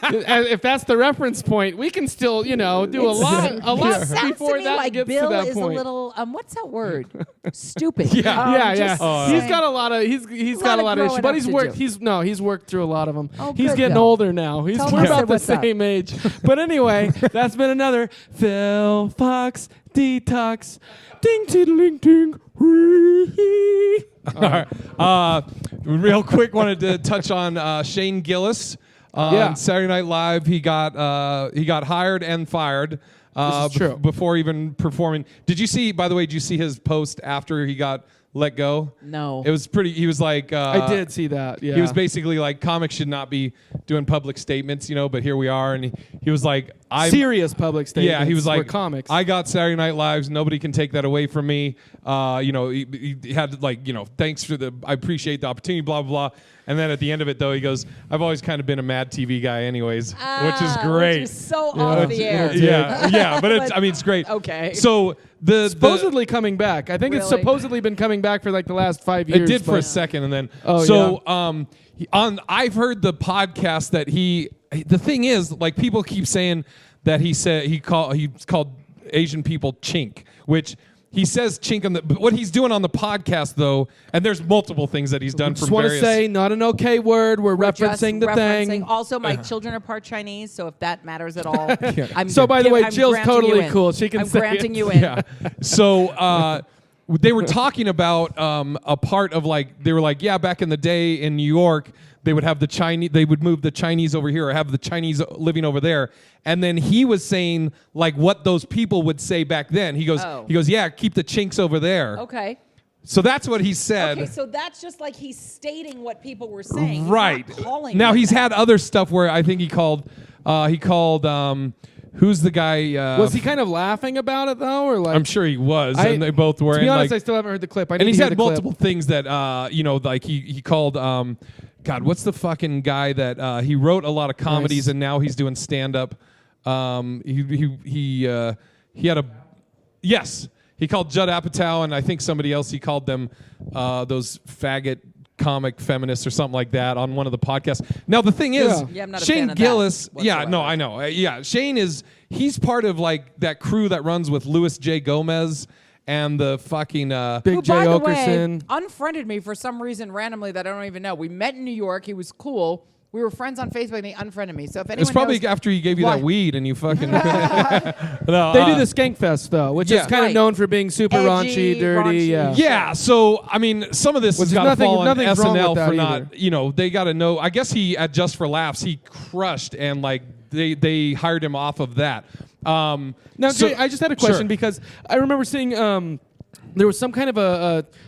if that's the reference point, we can still do a lot It sounds before to me that like gets Bill to that is point. a little what's that word? Stupid. Yeah. Just He's saying. got a lot of he's got a lot of issues, growing but up he's to worked. do. He's worked through a lot of them. Oh, he's good, getting Bill. older now. Tell We're him I about said the what's up. same age. But anyway, that's been another Phil Fox Detox. Ding ding ding. All right. Real quick, wanted to touch on Shane Gillis. Yeah. Saturday Night Live, he got hired and fired This is true. before even performing. Did you see? By the way, did you see his post after he got let go? No. It was pretty. He was like, I did see that. Yeah. He was basically like, comics should not be doing public statements, but here we are, and he was like, serious public statements. Yeah, he was were like, comics. I got Saturday Night Lives. Nobody can take that away from me. He had like, thanks for I appreciate the opportunity, blah, blah, blah. And then at the end of it, though, he goes, I've always kind of been a Mad TV guy anyways, which is great. Which is so off the air. Yeah, but it's great. Okay. So supposedly coming back. I think it's Really? supposedly been coming back for like the last 5 years. It did for but- a second, and then Oh, I've heard the podcast that the thing is, like, people keep saying that he's called Asian people chink, which he says chink on but what he's doing on the podcast though, and there's multiple things that he's done Just from want to various. say, not an okay word. We're Just referencing the thing. Also, my children are part Chinese, so if that matters at all, I'm So, by the way, I'm Jill's granting totally you in. cool. She can I'm say granting it. you in. Yeah. So they were talking about a part of they were like, yeah, back in the day in New York, they would have they would move the Chinese over here or have the Chinese living over there. And then he was saying like what those people would say back then. He goes, yeah, keep the chinks over there. Okay. So that's what he said. Okay, so that's just like he's stating what people were saying. He's Right. not calling Now them he's that. had other stuff where I think he called who's the guy? Was he kind of laughing about it though, or like? I'm sure he was, and they both were. To be and, honest, like, I still haven't heard the clip. I need and he's to hear had the clip. multiple things that like he called God, what's the fucking guy that he wrote a lot of comedies Nice. and now he's doing stand up. He had a he called Judd Apatow and I think somebody else, he called them those faggot comic feminists or something like that on one of the podcasts. Now the thing is, Yeah, I'm not a Shane fan of that Gillis, whatsoever. I know. Shane he's part of like that crew that runs with Louis J. Gomez and the fucking Big Who, J. by the Okerson. way, unfriended me for some reason randomly that I don't even know. We met in New York. He was cool. We were friends on Facebook, and he unfriended me. So if anyone it's probably knows after he gave you why- that weed and you fucking. No, They do the Skank Fest though, which yeah. is kind of Right. known for being super Edgy, raunchy, dirty. raunchy. Yeah. Yeah, so I mean, some of this Which has is got to nothing- fall on nothing's wrong SNL with that for not. either. They got to know. I guess he at Just for Laughs he crushed and like they hired him off of that. Now, So- Jay, I just had a question Sure. because I remember seeing there was some kind of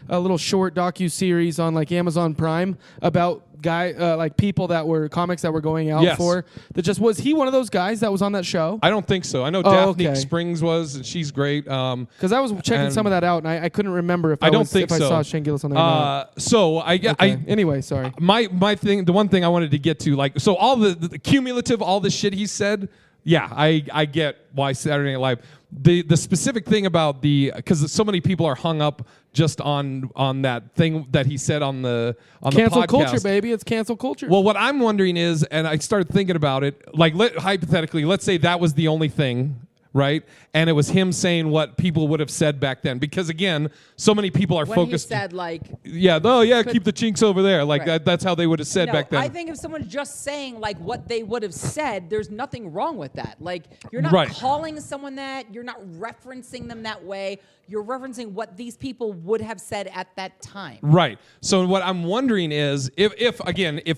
a little short docu-series on like Amazon Prime about like people that were comics that were going out Yes. for that. Just was he one of those guys that was on that show? I don't think so. I know Oh, Daphne okay. Springs was, and she's great. Because I was checking and some of that out, and I couldn't remember if I don't think if so. I saw Shane Gillis on there. or not. So Okay. Anyway, sorry. my thing, the one thing I wanted to get to, like, so all the cumulative, all the shit he said, yeah, I get why Saturday Night Live. The specific thing about because so many people are hung up just on that thing that he said on the Cancel podcast. culture, baby. It's cancel culture. Well, what I'm wondering is, and I started thinking about it, like hypothetically, let's say that was the only thing, right? And it was him saying what people would have said back then. Because again, so many people are When focused. he said like, Keep the chinks over there. Like Right. that's how they would have said no, back then. I think if someone's just saying like what they would have said, there's nothing wrong with that. Like you're not Right. calling someone that, you're not referencing them that way. You're referencing what these people would have said at that time. Right. So what I'm wondering is if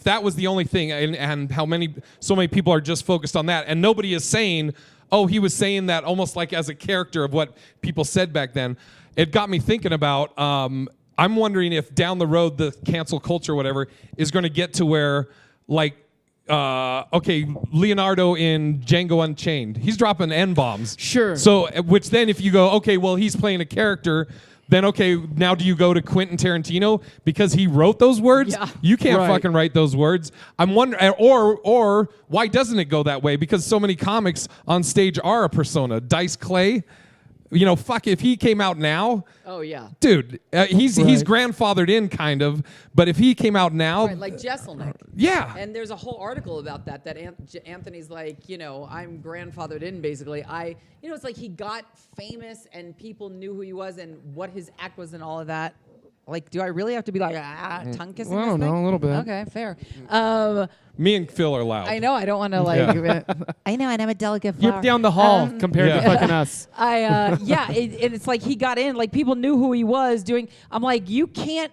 that was the only thing and so many people are just focused on that and nobody is saying, oh, he was saying that almost like as a character of what people said back then. It got me thinking about, I'm wondering if down the road, the cancel culture, whatever, is going to get to where, like, Leonardo in Django Unchained, he's dropping N-bombs. Sure. So, which then if you go, okay, well, he's playing a character, then okay, now do you go to Quentin Tarantino because he wrote those words? Yeah. You can't Right. fucking write those words. I'm wondering, or why doesn't it go that way? Because so many comics on stage are a persona. Dice Clay, fuck, if he came out now, Oh yeah. dude, he's Right. grandfathered in kind of, but if he came out now, Right, like Jesselnick. yeah. And there's a whole article about that Anthony's like, I'm grandfathered in basically. It's like he got famous and people knew who he was and what his act was and all of that. Like, do I really have to be like, tongue kissing? Well, I this don't know, thing? a little bit. Okay, fair. Me and Phil are loud. I know, I don't want to like, I know, and I'm a delicate flower. You're down the hall compared to Yeah. fucking us. It's like he got in, like people knew who he was doing. I'm like, you can't.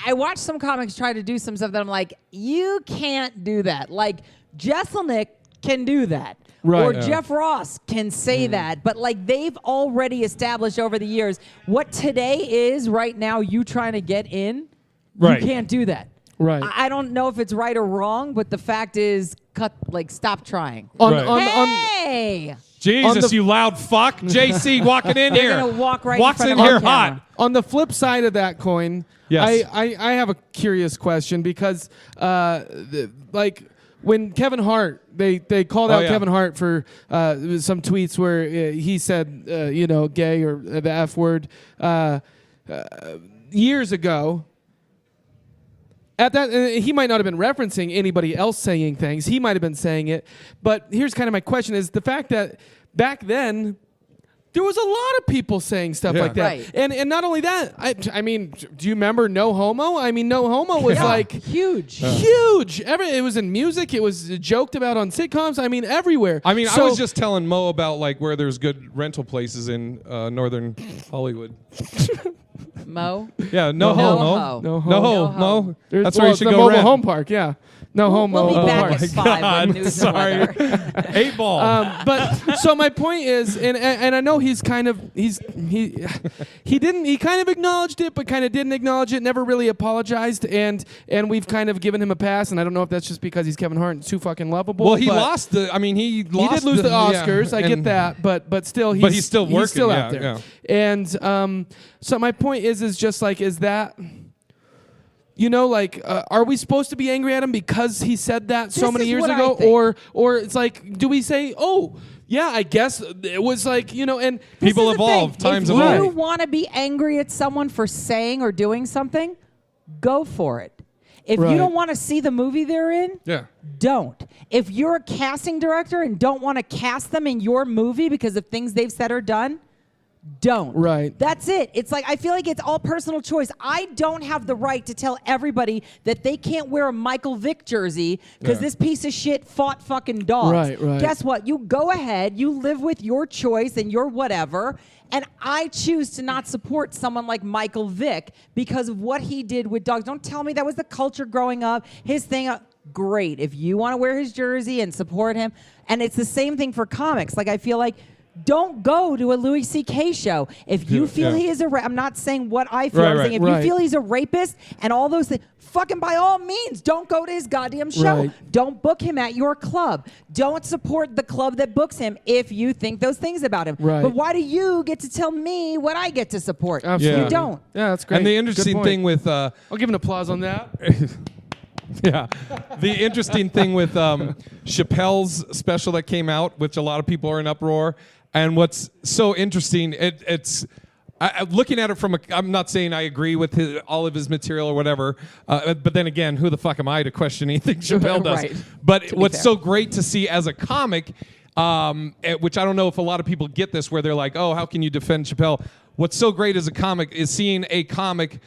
I watched some comics try to do some stuff that I'm like, you can't do that. Like Jesselnick can do that. Right. Or Yeah. Jeff Ross can say that. But like they've already established over the years what today is right now, you trying to get in, Right. you can't do that. Right. I don't know if it's right or wrong, but the fact is, stop trying. Right. Hey! Jesus, the- you loud fuck. JC walking in They're here. gonna walk right in Walks front in of here our camera. hot. On the flip side of that coin, Yes. I have a curious question because like when Kevin Hart, they called out yeah. Kevin Hart for some tweets where he said gay or the F word years ago. At that, he might not have been referencing anybody else saying things. He might have been saying it. But here's kind of my question: is the fact that back then there was a lot of people saying stuff Yeah. like that, Right. and not only that, I mean, do you remember No Homo? I mean, No Homo was Yeah. like Huge. huge. It was in music. It was joked about on sitcoms. I mean, everywhere. I mean, I So- was just telling Mo about like where there's good rental places in northern Hollywood. Mo. Yeah, no No ho, ho. Mo. No ho. No ho, No ho. Mo. There's- That's where you it's should the go mobile rent. home park. Yeah. No Homo. We'll be back park. at 5 with news Sorry. and weather. 8 ball. But so my point is, and I know he kind of acknowledged it, but kind of didn't acknowledge it. Never really apologized, and we've kind of given him a pass. And I don't know if that's just because he's Kevin Hart and too fucking lovable. Well, he but lost the. I mean, he lost. He did lose the Oscars. yeah, I get and- that, but still, But he's still working, still yeah, out there. yeah. And so my point is just like, is that? Are we supposed to be angry at him because he said that so This many is years what I ago, think. or it's like, do we say, oh, yeah, I guess it was like, and People This is the evolve, thing. times if evolve. you want to be angry at someone for saying or doing something, go for it. If Right. you don't want to see the movie they're in, Yeah. don't. If you're a casting director and don't want to cast them in your movie because of things they've said or done, don't. Right. That's it. It's like, I feel like it's all personal choice. I don't have the right to tell everybody that they can't wear a Michael Vick jersey because Yeah. this piece of shit fought fucking dogs. Right. Guess what? You go ahead, you live with your choice and your whatever. And I choose to not support someone like Michael Vick because of what he did with dogs. Don't tell me that was the culture growing up, his thing. great. If you want to wear his jersey and support him, and it's the same thing for comics. Like I feel like don't go to a Louis C.K. show. If you feel he is I'm not saying what I feel. I'm saying if you feel he's a rapist and all those things, fucking by all means, don't go to his goddamn show. Don't book him at your club. Don't support the club that books him if you think those things about him. But why do you get to tell me what I get to support? Absolutely. You don't. Yeah, that's great. And the interesting thing with... I'll give an applause on that. Yeah. The interesting thing with Chappelle's special that came out, which a lot of people are in uproar, and what's so interesting, it's looking at it from I'm not saying I agree with all of his material or whatever, but then again, who the fuck am I to question anything Chappelle does? But what's so great to see as a comic, which I don't know if a lot of people get this, where they're like, oh, how can you defend Chappelle? What's so great as a comic is seeing a comic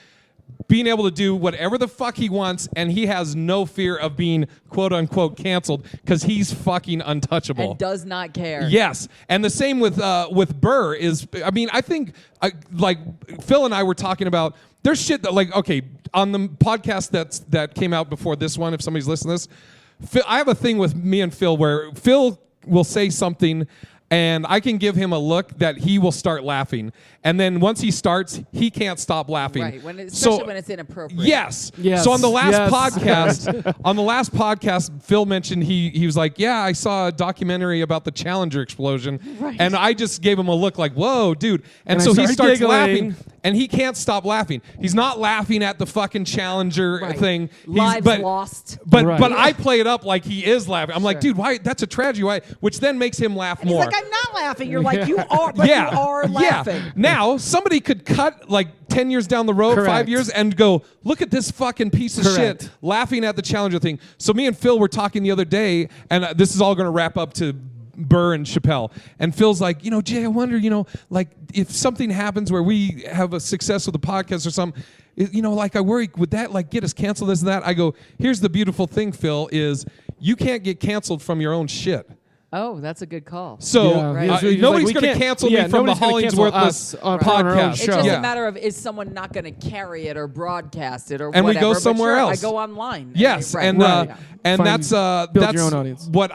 being able to do whatever the fuck he wants, and he has no fear of being quote unquote canceled because he's fucking untouchable and does not care. Yes, and the same with Burr is. I mean, I think like Phil and I were talking about. There's shit that like on the podcast that came out before this one. If somebody's listening to this, Phil, I have a thing with me and Phil where Phil will say something. And I can give him a look that he will start laughing. And then once he starts, he can't stop laughing. Right, especially when it's inappropriate. Yes. So on the last podcast, Phil mentioned he was like, yeah, I saw a documentary about the Challenger explosion. Right. And I just gave him a look like, whoa, dude. And so he starts laughing, and he can't stop laughing. He's not laughing at the fucking Challenger thing. Lives lost. But I play it up like he is laughing. I'm like, dude, why? That's a tragedy. Why? Which then makes him laugh and more. He's like, I'm not laughing. You're like, you are, but you are laughing. Now, somebody could cut like 10 years down the road, 5 years, and go, look at this fucking piece of shit laughing at the Challenger thing. So me and Phil were talking the other day, and this is all going to wrap up to Burr and Chappelle. And Phil's like, Jay, I wonder, like if something happens where we have a success with a podcast or something, like I worry, would that like get us canceled, this and that? I go, here's the beautiful thing, Phil, is you can't get canceled from your own shit. Oh, that's a good call. So nobody's going to cancel me from the HollingsWorthless podcast. It's just a matter of, is someone not going to carry it or broadcast it or and whatever? We go somewhere else. I go online. Yes, and that's build your own audience. What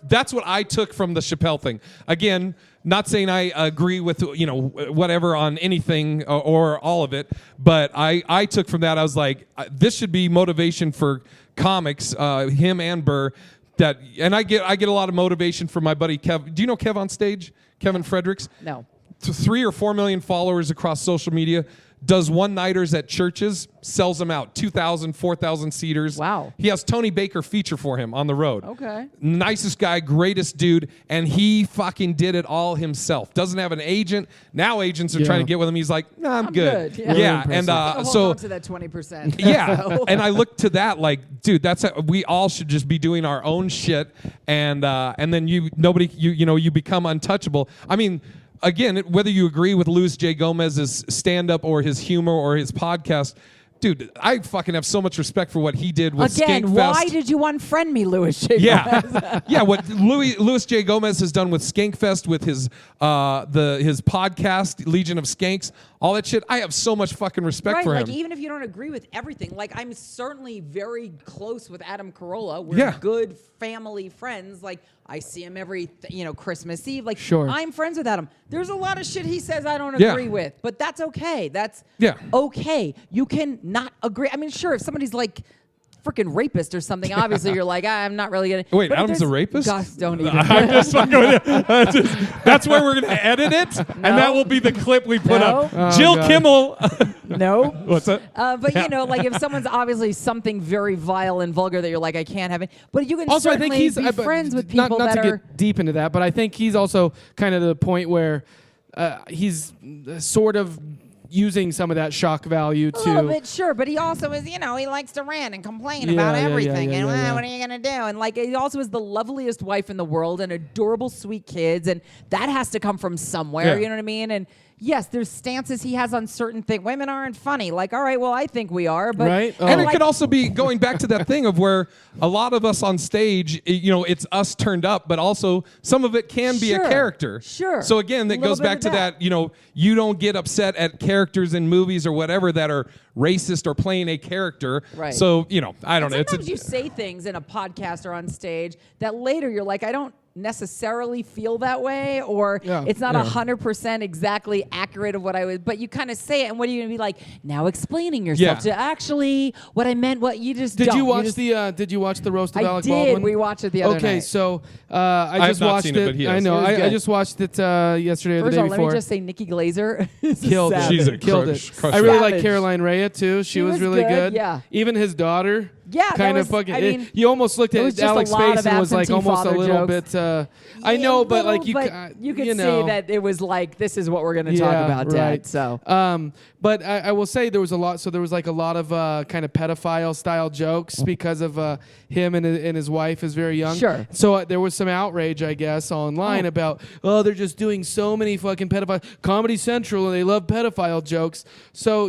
that's what I took from the Chappelle thing. Again, not saying I agree with whatever on anything or all of it, but I took from that, I was like, this should be motivation for comics, him and Burr. And I get a lot of motivation from my buddy Kev. Do you know Kev on stage? Kevin Fredericks? No. 3 or 4 million followers across social media. Does one-nighters at churches, sells them out, 2,000, 4,000 seaters. Wow. He has Tony Baker feature for him on the road. Okay. Nicest guy, greatest dude, and he fucking did it all himself. Doesn't have an agent. Now agents are trying to get with him. He's like, nah, I'm good. Yeah. And hold on to that 20%. Yeah. And I look to that like, dude, we all should just be doing our own shit, and then you become untouchable. I mean, again, whether you agree with Louis J. Gomez's stand-up or his humor or his podcast, dude, I fucking have so much respect for what he did with Skankfest. Why did you unfriend me, Louis J. Gomez? Yeah, what Louis J. Gomez has done with Skankfest, with his podcast, Legion of Skanks, all that shit, I have so much fucking respect for him. Like, even if you don't agree with everything, like, I'm certainly very close with Adam Carolla. We're good family friends. Like, I see him every, Christmas Eve. Like, I'm friends with Adam. There's a lot of shit he says I don't agree with, but that's okay. That's okay. You can not agree. I mean, sure, if somebody's like freaking rapist or something, obviously you're like, I'm not really gonna. Wait, Adam's a rapist? Gosh, don't even. I'm just fucking with you. That's where we're gonna edit it, and that will be the clip we put up. Jill Kimmel. No. What's that? But like if someone's obviously something very vile and vulgar that you're like, I can't have it. But you can also, certainly I think he's be friends with people not that to are. Get deep into that, but I think he's also kind of the point where he's sort of using some of that shock value to a little bit, sure, but he also is, he likes to rant and complain about everything, and what are you gonna do? And like, he also is the loveliest wife in the world and adorable, sweet kids, and that has to come from somewhere. You know what I mean? And yes, there's stances he has on certain things. Women aren't funny. Like, all right, well, I think we are, but Right? Oh. And it like, could also be going back to that thing of where a lot of us on stage, it's us turned up, but also some of it can be a Sure, character. sure. So again, that A little goes bit back of to that, you don't get upset at characters in movies or whatever that are racist or playing a character. Right. So, I don't know. sometimes you say things in a podcast or on stage that later you're like, I don't necessarily feel that way, or Yeah. it's not 100% exactly accurate of what I was, but you kind of say it, and what are you going to be like now explaining yourself Yeah. to actually what I meant, what you just Did don't. you watch just, Did you watch the roast of I Alec did. Baldwin? We watched it the other Okay, night. so I have just not watched seen it, but he I has. know. It was I good. just watched it yesterday or First the of day all, before. let me just say Nikki Glazer is Killed it. savage. She's a Killed crush- it. crusher. I really Savage. like Caroline Rhea too. She was was really good, good. yeah. Even his daughter. Yeah, that kind of was- fucking. I mean, you almost looked it was at just a Alex's lot face of and was like absentee almost a father little jokes. bit. I know, but like you, you could you know, see that it was like, this is what we're going to talk about, Dad. right. So But I will say there was a lot. So there was like a lot of kind of pedophile style jokes because of him and his wife is very young. Sure. So there was some outrage, I guess, online about they're just doing so many fucking pedophile Comedy Central and they love pedophile jokes. So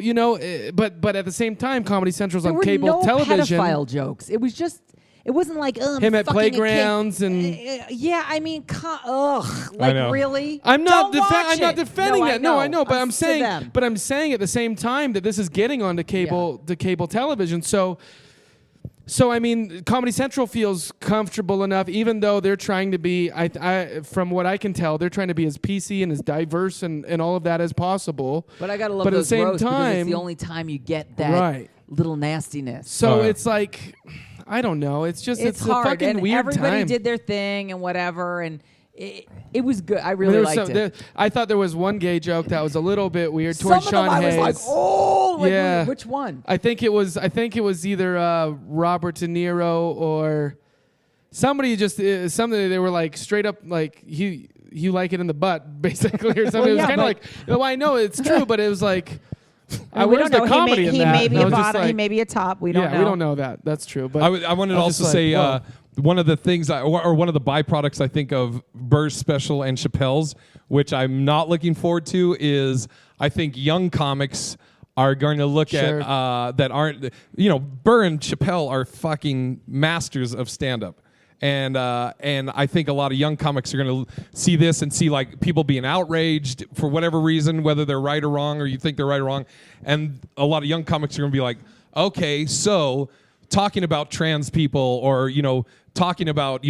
but at the same time, Comedy Central's there on were cable no television. pedophile jokes. It was just. It wasn't like Him at fucking a kid. playgrounds and. Yeah, I mean, like know. really? I'm not. Don't watch I'm not it. defending no, it. No, I know, but I'm to saying. them. But I'm saying at the same time that this is getting onto cable, the cable television. So I mean, Comedy Central feels comfortable enough, even though they're trying to be. From what I can tell, they're trying to be as PC and as diverse and all of that as possible. But I gotta love But at the those same roasts because time- it's the only time you get that Right. little nastiness. So Oh, yeah. it's like, I don't know. It's just It's a hard, fucking and weird everybody time. did their thing and whatever, and it was good. I I mean, really there was liked some- it. I thought there was one gay joke that was a little bit weird Some towards of them Sean I was Hayes. like, oh, like, Yeah. which one? I think it was either Robert De Niro or somebody just something they were like straight up like you like it in the butt basically or something. Well, it was yeah, kind of but- like well, I know it's true, but it was like We where's don't the know. comedy he in may, that? He may be And I a was just bottom. He like, may be a top. We don't know. we don't know that. That's true. But I wanted to I was also just say like, whoa. one of the things, or one of the byproducts I think of Burr's special and Chappelle's, which I'm not looking forward to, is I think young comics are going to look Sure. at that aren't, Burr and Chappelle are fucking masters of stand-up. And I think a lot of young comics are going to see this and see like people being outraged for whatever reason, whether they're right or wrong, or you think they're right or wrong. And a lot of young comics are going to be like, okay, so talking about trans people or, talking about, the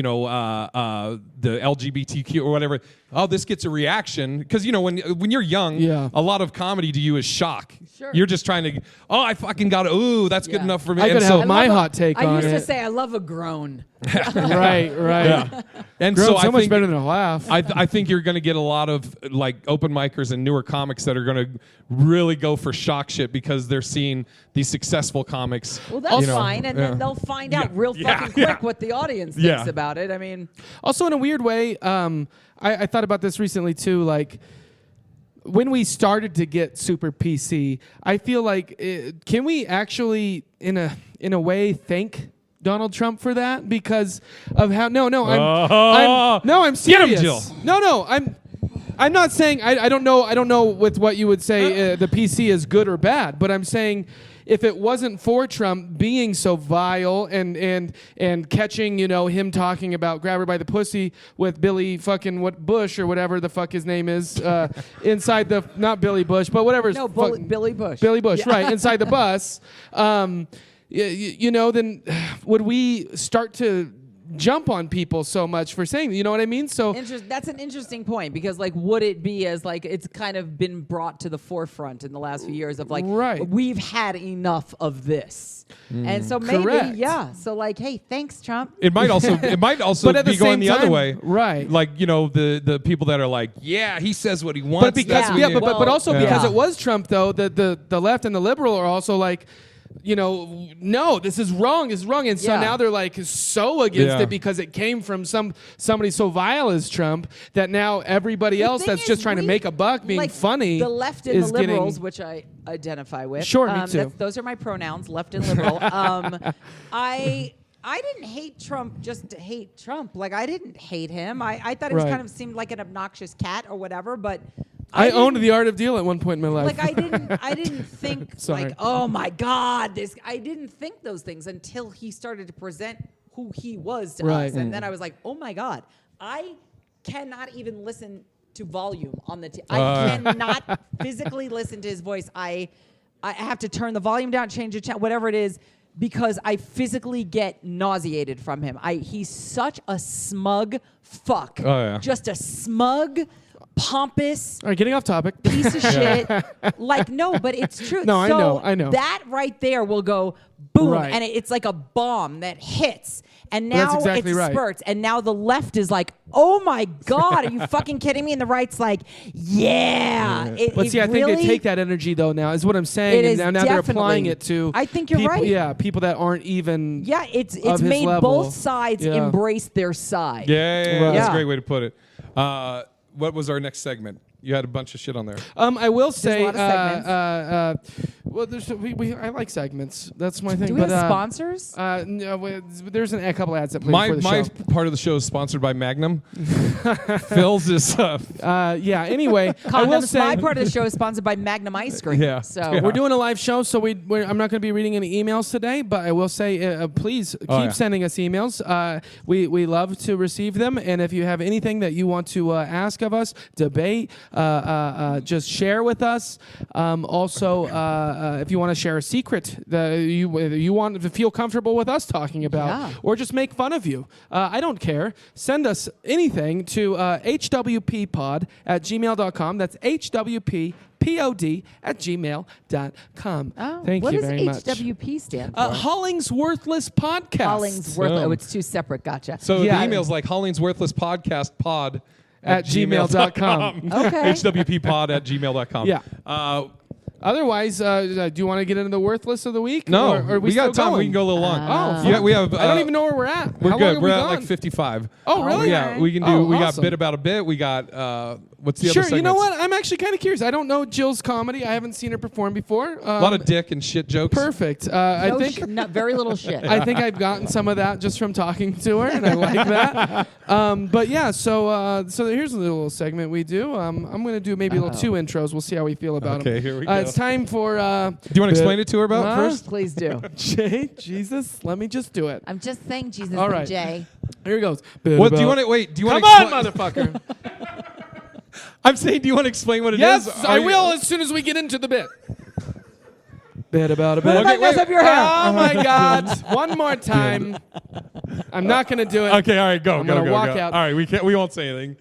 LGBTQ or whatever. Oh, this gets a reaction. Because, when you're young, Yeah. a lot of comedy to you is shock. Sure. You're just trying to, I fucking got it. Ooh, that's good Yeah. enough for me. I And could so- have my love a- hot take I on used it. to say I love a groan. right. Yeah. And Grown so so I much think, better than a laugh. I think you're going to get a lot of like open micers and newer comics that are going to really go for shock shit because they're seeing these successful comics. Well, that's you know, fine, and yeah. then they'll find out Yeah. real Yeah. fucking quick Yeah. what the audience Yeah. thinks about it. I mean, Also, in a weird way, I thought about this recently too. Like when we started to get super PC, I feel like can we actually, in a way, thank Donald Trump for that because of how? No, I'm serious. Get him, Jill. No, I'm not saying I don't know with what you would say the PC is good or bad, but I'm saying if it wasn't for Trump being so vile and catching him talking about grab her by the pussy with Billy fucking Bush or whatever the fuck his name is inside the not Billy Bush but whatever his Billy Bush. Billy Bush right inside the bus then would we start to jump on people so much for saying, you know what I mean? So That's an interesting point because, like, would it be as like it's kind of been brought to the forefront in the last few years of like, Right. we've had enough of this, and so maybe Correct. yeah. So like, hey, thanks, Trump. It might also But at be the going same the other time, way, right. Like the people that are like, yeah, he says what he wants. but because that's Yeah. what but also Yeah. because Yeah. it was Trump though, the left and the liberal are also like, no, this is wrong, and so Yeah. now they're like so against Yeah. it because it came from somebody so vile as Trump that now everybody else thing that's just is, trying to make a buck being like, funny The left and the is getting- liberals, which I identify with. Sure, me too. Those are my pronouns, left and liberal. I didn't hate Trump just to hate Trump. Like, I didn't hate him. I thought he was Right. kind of seemed like an obnoxious cat or whatever, but I owned The Art of Deal at one point in my life. Like I didn't think Sorry. like, oh my God, I didn't think those things until he started to present who he was to Right. us. And then I was like, oh my God, I cannot even listen to volume on the I cannot physically listen to his voice. I have to turn the volume down, change the channel, whatever it is, because I physically get nauseated from him. He's such a smug fuck. Oh, yeah. Just a smug, pompous All right, getting off topic. piece of shit. Like, no, but it's true. No, I So know. That right there will go boom, Right. and it's like a bomb that hits. And That's now exactly it right. spurts. And now the left is like, oh my God, are you fucking kidding me? And the right's like, yeah. But see, I think they take that energy though now, is what I'm saying. It and is now they're applying definitely- it to I think you're people, right. Yeah, people that aren't even Yeah, it's of his made level. both sides Yeah. embrace their side. Yeah, Right. that's Yeah. a great way to put it. What was our next segment? You had a bunch of shit on there. I will say, a lot of segments. well, I like segments. That's my thing. Do we but, have sponsors? No, there's a couple ads that play My before the show. part of the show is sponsored by Magnum. Phil's is Yeah. Anyway, I will Condoms, say my part of the show is sponsored by Magnum Ice Cream. Yeah. So Yeah. we're doing a live show, so I'm not going to be reading any emails today. But I will say, please keep yeah. sending us emails. We love to receive them, and if you have anything that you want to ask of us, debate, just share with us. Also, if you want to share a secret that you want to feel comfortable with us talking about, Yeah. or just make fun of you, I don't care. Send us anything to hwppod@gmail.com. That's hwppod@gmail.com. Oh, Thank what you does very much. HWP stand for? HollingsWorthless Podcast. HollingsWorthless. Oh, it's two separate. Gotcha. so Yeah. the email's like HollingsWorthless Podcast Pod At gmail.com. Okay. HWPpod@gmail.com. Yeah. Otherwise, do you want to get into the worthless of the week? No, Or are we got still time. going? We can go a little long. Oh, yeah, we have. I don't even know where we're at. We're How good. long have We're we at gone? like 55. Oh, really? Yeah, we can do. Oh, we got awesome. bit about a bit. We got what's the Sure. other You know segments? what? I'm actually kind of curious. I don't know Jill's comedy. I haven't seen her perform before. A lot of dick and shit jokes. Perfect. I No think. very little shit. I think I've gotten some of that just from talking to her, and I like that. But yeah, so here's a little segment we do. I'm going to do maybe a little 2 intros. We'll see how we feel about them. Okay, here we go. It's time for. Do you want to explain it to her about first? Please do. Jay, Jesus, let me just do it. I'm just saying, Jesus All and right. Jay. Here it goes. What do you want to wait? Do you want Come to on, motherfucker. I'm saying, do you want to explain what it is? Yes, Are I you- will as soon as we get into the bit. Bit about a bit. What about mess up your hair? Oh my God! One more time. I'm not gonna do it. Okay, all right, go, I'm go, gonna go, walk go. out. All right, we won't say anything.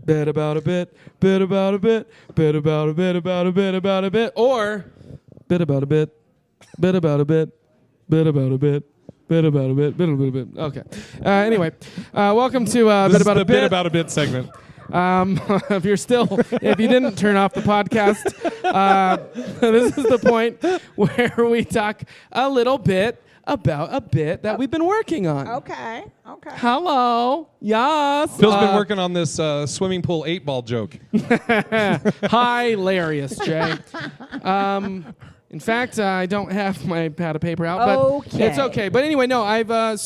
Bit about a bit. Bit about a bit. Bit about a bit about a bit about a bit. Or bit about a bit. Bit about a bit. Bit about a bit. Bit about a bit. Bit about a bit. Okay. Anyway, welcome to This bit is about the a bit. bit about a bit segment. If you didn't turn off the podcast, this is the point where we talk a little bit about a bit that we've been working on. Okay. Hello. Yes. Phil's been working on this swimming pool 8-ball joke. Hilarious, Jay. In fact, I don't have my pad of paper out, but Okay. it's okay. But anyway, no, I've well,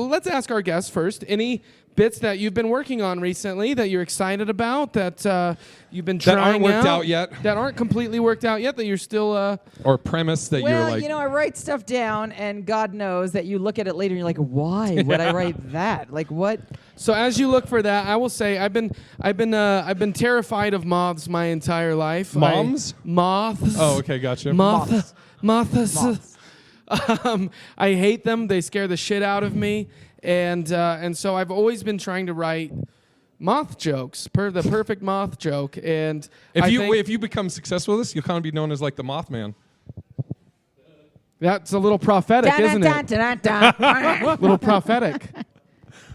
let's ask our guests first. Any bits that you've been working on recently that you're excited about, that you've been trying That aren't worked out yet. that aren't completely worked out yet, that you're still Or premise that you're Well, like. I write stuff down, and God knows that you look at it later and you're like, why would I write that? Like, what? So as you look for that, I will say I've been terrified of moths my entire life. Moms? Moths. Oh, okay, gotcha. Moths. Moths. I hate them. They scare the shit out of me, and so I've always been trying to write moth jokes, the perfect moth joke. And If you become successful with this, you'll kind of be known as like the Mothman. that's a little prophetic, isn't it? A little prophetic.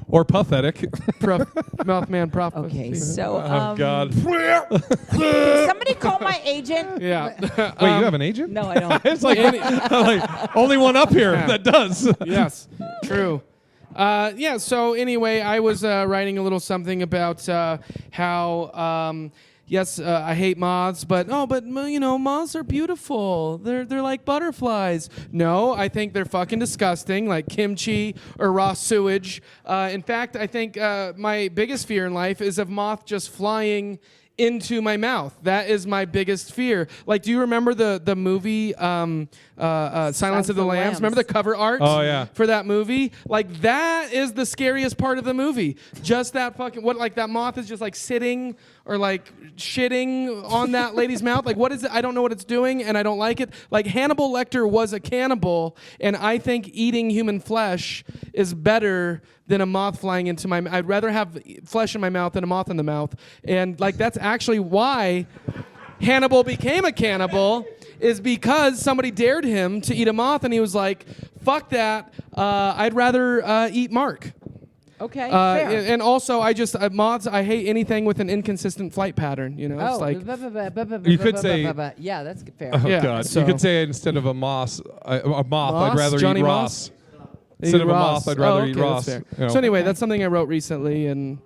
Or pathetic. Mothman prophecy. Okay, so Oh, God. can somebody call my agent? Yeah. Wait, you have an agent? No, I don't. It's like, like only one up here that does. Yes, true. Yeah, so anyway, I was writing a little something about how, yes, I hate moths, but moths are beautiful. They're like butterflies. No, I think they're fucking disgusting, like kimchi or raw sewage. In fact, I think my biggest fear in life is of moth just flying into my mouth. That is my biggest fear. Like, do you remember the movie Silence of the Lambs? Remember the cover art for that movie? Like, that is the scariest part of the movie. Just that that moth is just like sitting or like shitting on that lady's mouth. Like, what is it? I don't know what it's doing, and I don't like it. Like, Hannibal Lecter was a cannibal, and I think eating human flesh is better than a moth flying into my mouth. I'd rather have flesh in my mouth than a moth in the mouth. And like, that's actually why Hannibal became a cannibal, is because somebody dared him to eat a moth, and he was like, fuck that, I'd rather eat Mark. Okay, fair. And also, moths, I hate anything with an inconsistent flight pattern, you know? Oh, It's like, You could say- yeah, that's fair. Oh Yeah, God! so- You could say instead of a moth, I'd rather Johnny eat Moss? Ross. Instead of a Ross. moth, I'd rather eat okay, Ross. that's fair. You know. So anyway, that's something I wrote recently, and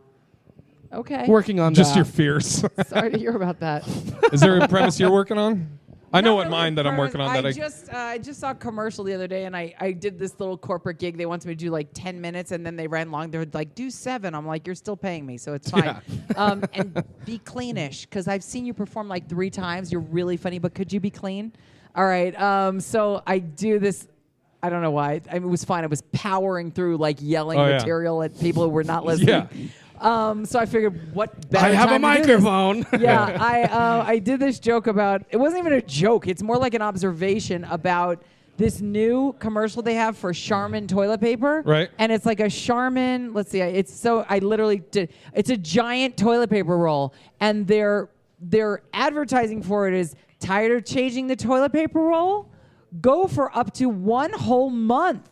Okay. working on Just that. your fears. Sorry to hear about that. Is there a premise you're working on? I know Not what really mine that I'm premise. working on. I just saw a commercial the other day, and I did this little corporate gig. They wanted me to do like 10 minutes, and then they ran long. They were like, do 7. I'm like, you're still paying me, so it's fine. And be cleanish, because I've seen you perform like 3 times. You're really funny, but could you be clean? All right. So I do this. I don't know why. I mean, it was fine. I was powering through like yelling material at people who were not listening. So I figured, what better I have a time to do this? microphone. Yeah, I did this joke about, it wasn't even a joke. It's more like an observation about this new commercial they have for Charmin toilet paper. Right. And it's like a Charmin, let's see, it's a giant toilet paper roll, and their advertising for it is, tired of changing the toilet paper roll? Go for up to 1 whole month.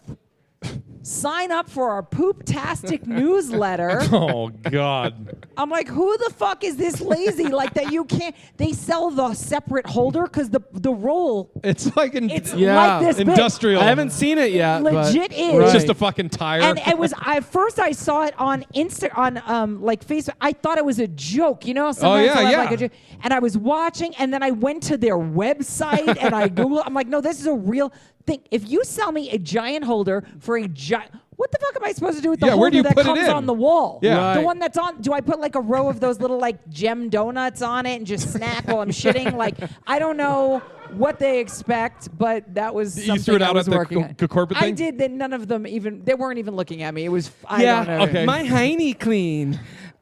Sign up for our Poop-tastic newsletter. Oh God! I'm like, who the fuck is this lazy? Like that you can't. They sell the separate holder because the roll. It's like It's Yeah. like this big. industrial. I haven't seen it yet. Legit but, is. It's just a fucking tire. And it was. First I saw it on like Facebook. I thought it was a joke. You know, sometimes they'll have like a joke. And I was watching, and then I went to their website and I Googled. I'm like, no, this is a real thing. If you sell me a giant holder for a giant, what the fuck am I supposed to do with the where do holder you that put it comes in? on the wall? Yeah. The Right. one that's on. Do I put like a row of those little like gem donuts on it and just snack while I'm shitting? Like, I don't know what they expect, but that was You something threw it I out was at the working on. corporate I thing? did. That none of them even. They weren't even looking at me. It was. I Yeah. don't know. Okay. My hiney clean.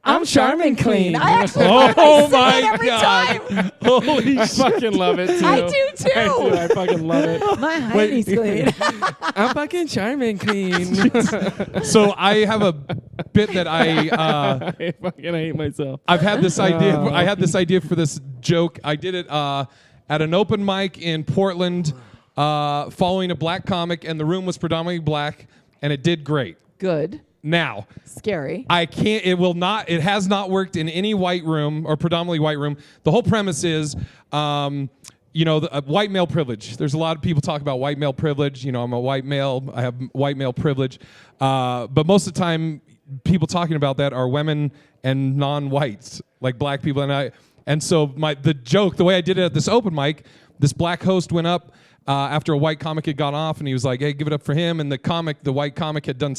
I'm Charmin clean. I actually Oh I say my it every God. time. Holy I fucking love it too. I do too. I fucking love it. My hiney's clean. I'm fucking Charmin clean. So I have a bit that I I fucking hate myself. I've had this idea. I had this idea for this joke. I did it at an open mic in Portland, following a black comic, and the room was predominantly black, and it did great. Good. Now, Scary. I can't. It will not. It has not worked in any white room or predominantly white room. The whole premise is, white male privilege. There's a lot of people talk about white male privilege. You know, I'm a white male. I have white male privilege. But most of the time, people talking about that are women and non-whites, like black people. And so the joke, the way I did it at this open mic, this black host went up after a white comic had gone off, and he was like, "Hey, give it up for him." And the white comic had done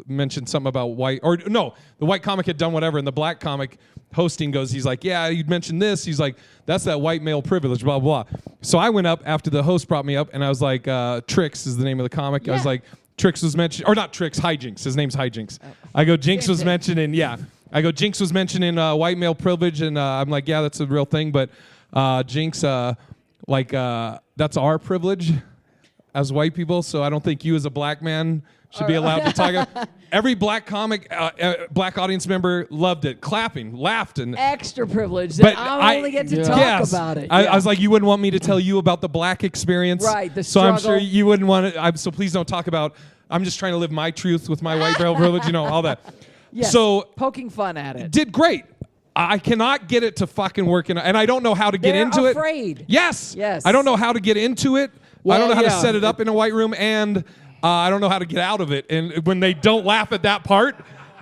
mentioned something about white, or no, the white comic had done whatever, and the black comic hosting he's like, "Yeah, you'd mentioned this." He's like, "That's that white male privilege, blah, blah, blah." So I went up after the host brought me up, and I was like, Trix is the name of the comic. I was Yeah. like, Trix was mentioned, or not Trix, Hijinks. His name's Hijinks. I go, Jinx was mentioned in, Jinx was mentioned in white male privilege, and I'm like, yeah, that's a real thing, but Jinx, that's our privilege as white people, so I don't think you as a black man should be allowed to talk. Every black comic, black audience member loved it, clapping, laughed, and Extra privilege but that I only get to talk yes, about it. I was like, you wouldn't want me to tell you about the black experience, Right, the so I'm struggle. sure you wouldn't want to. So please don't talk about. I'm just trying to live my truth with my white male privilege, all that. Yes, So poking fun at it. did great. I cannot get it to fucking work, and I don't know how to get They're into it. afraid. Yes. Yes. I don't know how to get into it. I Well, don't know how to yeah. set it up in a white room, and I don't know how to get out of it. And when they don't laugh at that part,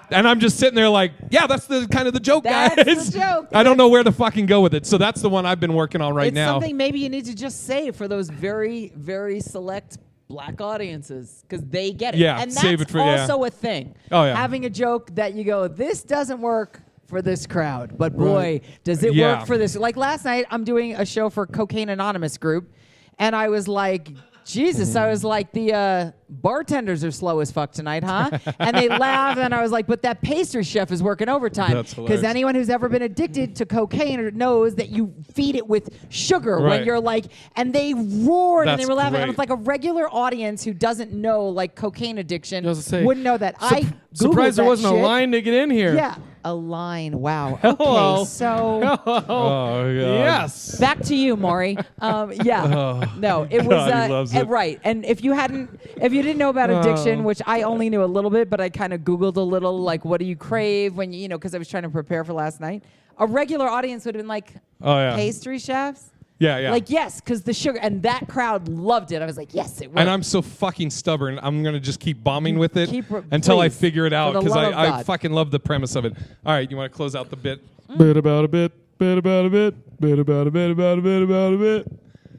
and I'm just sitting there like, yeah, that's the kind of the joke, That's guys. the joke. I don't know where to fucking go with it. So that's the one I've been working on right It's now. something maybe you need to just say for those very, very select black audiences, because they get it. Yeah, and that's save it for- yeah. also a thing. Oh, yeah. Having a joke that you go, this doesn't work for this crowd, but boy, does it Yeah. work for this. Like last night, I'm doing a show for Cocaine Anonymous group, and I was like, Jesus, I was like, the bartenders are slow as fuck tonight, huh? And they laughed, and I was like, but that pastry chef is working overtime. That's Because hilarious. anyone who's ever been addicted to cocaine knows that you feed it with sugar Right. when you're like, and they roared and they That's were laughing. And great. it's like a regular audience who doesn't know like cocaine addiction I was gonna say, wouldn't know that. I Googled Surprised there that wasn't a shit. line to get in here. Yeah, a line. Wow. Hello. Okay, so Oh, God. Yes. back to you, Maury. Yeah. No, it was God, he loves it. right. And if you didn't know about addiction, Oh. which I only knew a little bit, but I kind of Googled a little, like, what do you crave when you know, because I was trying to prepare for last night. A regular audience would have been like, Oh, yeah. pastry chefs. Yeah. Like, yes, because the sugar, and that crowd loved it. I was like, yes, it worked. And I'm so fucking stubborn. I'm gonna just keep bombing with it Keep until I please, figure it out for the because love of I God. fucking love the premise of it. All right, you want to close out the bit? Bit about a bit. Bit about a bit. Bit about a bit. About a bit. About a bit.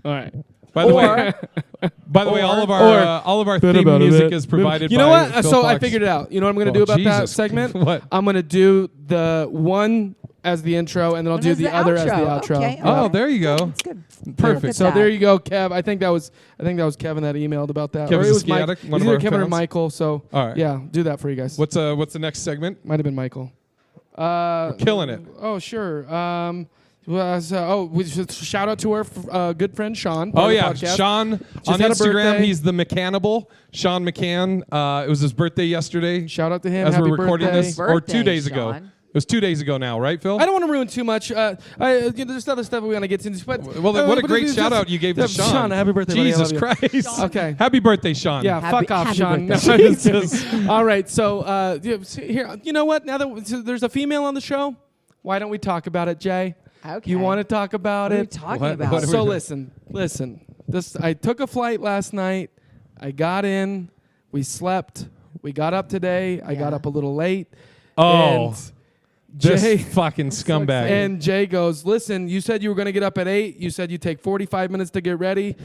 All right. By the way, all of our Bit theme about a music bit. is provided. You know by what? Phil So I Fox. figured it out. You know what I'm going to Oh, do about that Jesus. segment? What? I'm going to do the one as the intro, and then I'll And do as the the other as the outro. outro. Okay. Oh, there you go. That's good. Perfect. Look at So that. there you go, Kev. I think that was Kevin that emailed about that. Kevin's or it a was Mike. Skiatic, It one was of either our Kevin or fans. Michael. So All right. yeah, do that for you guys. What's the next segment? Might have been Michael. Killing it. Oh sure. We should shout out to our good friend Sean. Oh part of the yeah, podcast. Sean on had a Instagram. birthday. He's the Mechanable. Sean McCann. It was his birthday yesterday. Shout out to him. as Happy we're recording birthday. this, or 2 Birthday, days ago. Sean. It was 2 days ago now, right, Phil? I don't want to ruin too much. There's other stuff we want to get into. But Well, what a but great it's shout just- out you gave to Sean. Sean, happy birthday, buddy. I Jesus love you. Christ. Okay. Happy birthday, Sean. Yeah, Happy- fuck off, happy Sean. birthday. No, Jesus. All right, so here, you know what? Now that there's a female on the show, why don't we talk about it, Jay? Okay. You want to talk about What are we it? talking What- about? what are we So doing? listen. I took a flight last night. I got in. We slept. We got up today. I got Yeah. up a little late. Oh, And this Jay fucking scumbag. and Jay goes, listen, you said you were going to get up at 8. You said you'd take 45 minutes to get ready.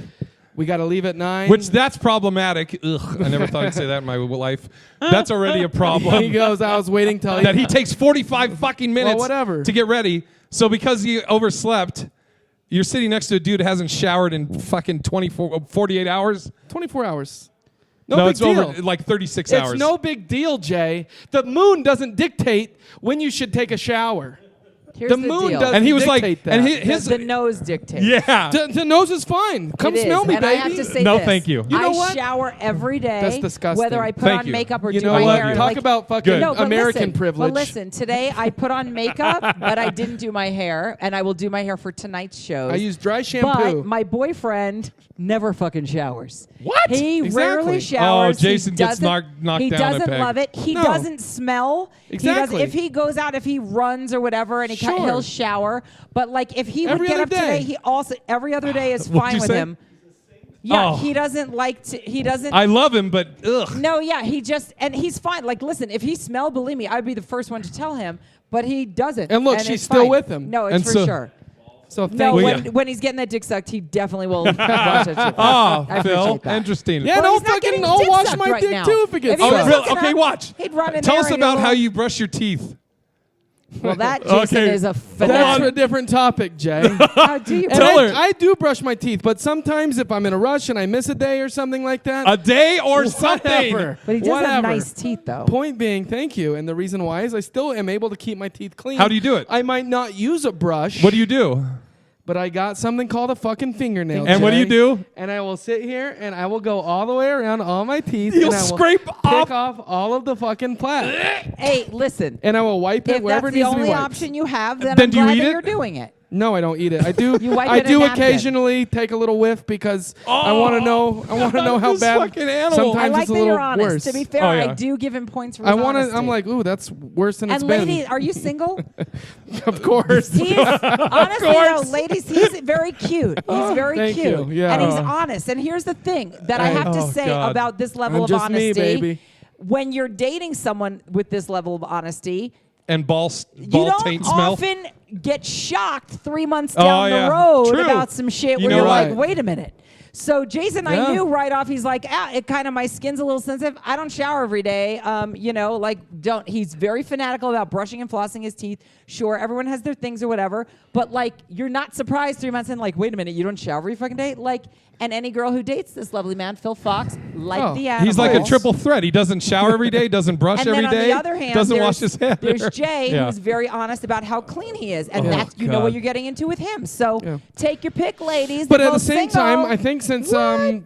We got to leave at 9. Which that's problematic. Ugh, I never thought I'd say that in my life. That's already a he problem. goes, I was waiting till That he takes 45 fucking minutes whatever. to get ready. So because he overslept, you're sitting next to a dude who hasn't showered in fucking 48 hours. 24 hours. No, big it's deal. over like 36 It's hours. no big deal, Jay. The moon doesn't dictate when you should take a shower. Here's the the moon deal. doesn't And he was like, dictate that. and The- his the nose dictates. yeah. The nose is fine. Come It is, smell me, and baby. I have to say No, this. thank you. You know I what? shower every day. That's disgusting. Whether I put Thank on you. makeup or You do know my what? hair. Talk like, about fucking Good. No, but American listen, privilege. But listen, today I put on makeup, but I didn't do my hair, and I will do my hair for tonight's shows. I use dry But shampoo. my boyfriend never fucking showers. What? He Exactly. rarely showers. Oh, Jason He gets doesn't- knocked He down a doesn't peg. love it. He No. doesn't smell. Exactly. If he goes out, if he runs or whatever, and Sure. he'll shower. But like if he Every would get other up today, day. he also every other day is What'd fine you with say? him. Yeah, Oh. he doesn't like to. He doesn't. I love him, but ugh. No, yeah, he just and he's fine. Like, listen, if he smelled, believe me, I'd be the first one to tell him. But he doesn't. And look, she's it's still fine. with him. No, it's And for so- sure. so thank No, you. Well, when, yeah. when he's getting that dick sucked, he definitely will watch that shit. Oh, I Phil, appreciate that. interesting. Yeah, Well, no, he's not fucking, getting I'll dick wash sucked my right dick now. too if it gets If he Oh, was sucked. really? hooking Okay, up, watch. He'd run in Tell there us and about go, how you brush your teeth. Well, that Jason Okay. is a That's fanatic. for a different topic, Jay. How do you? And Tell her. I do brush my teeth, but sometimes if I'm in a rush and I miss a day or something like that, A day or something. whatever. But he does have Whatever. nice teeth, though. Point being, thank you. And the reason why is I still am able to keep my teeth clean. How do you do it? I might not use a brush. What do you do? But I got something called a fucking fingernail. And what do you Jay. do? And I will sit here and I will go all the way around all my teeth. You'll and I will scrape pick off all of the fucking plaque. Hey, listen. And I will wipe it If wherever that's it the needs to be only wiped. option you have, then Then I'm do you glad eat that it? you're doing it. No, I don't eat it. I do. You wipe I it in do a napkin. occasionally take a little whiff because I want to know. I want to know how This bad. fucking animal. Sometimes I like it's a that little you're honest. worse. To be fair, Oh, yeah. I do give him points for his I want to. honesty. I'm like, ooh, that's worse than And it's ladies, been. are you single? Of course. He's honestly though, ladies, he's very cute. He's very Thank cute. you. Yeah. And he's honest. And here's the thing that I have to Oh, say God. about this level I'm of just me, honesty. baby. When you're dating someone with this level of honesty, And ball you taint don't smell. often get shocked 3 months Oh, down yeah. the road True. about some shit You where know you're what? like, wait a minute. So Jason, I knew right off. He's like, it kind of my skin's a little sensitive. I don't shower every day. Don't. He's very fanatical about brushing and flossing his teeth. Sure, everyone has their things or whatever, but like, you're not surprised 3 months in. Like, wait a minute, you don't shower every fucking day. Like, and any girl who dates this lovely man, Phil Fox, the animals. He's like a triple threat. He doesn't shower every day, doesn't brush and every then day, on the other hand, doesn't wash his hair. There's Jay, who's very honest about how clean he is, and that's know what you're getting into with him. So take your pick, ladies. But at the same time, I think since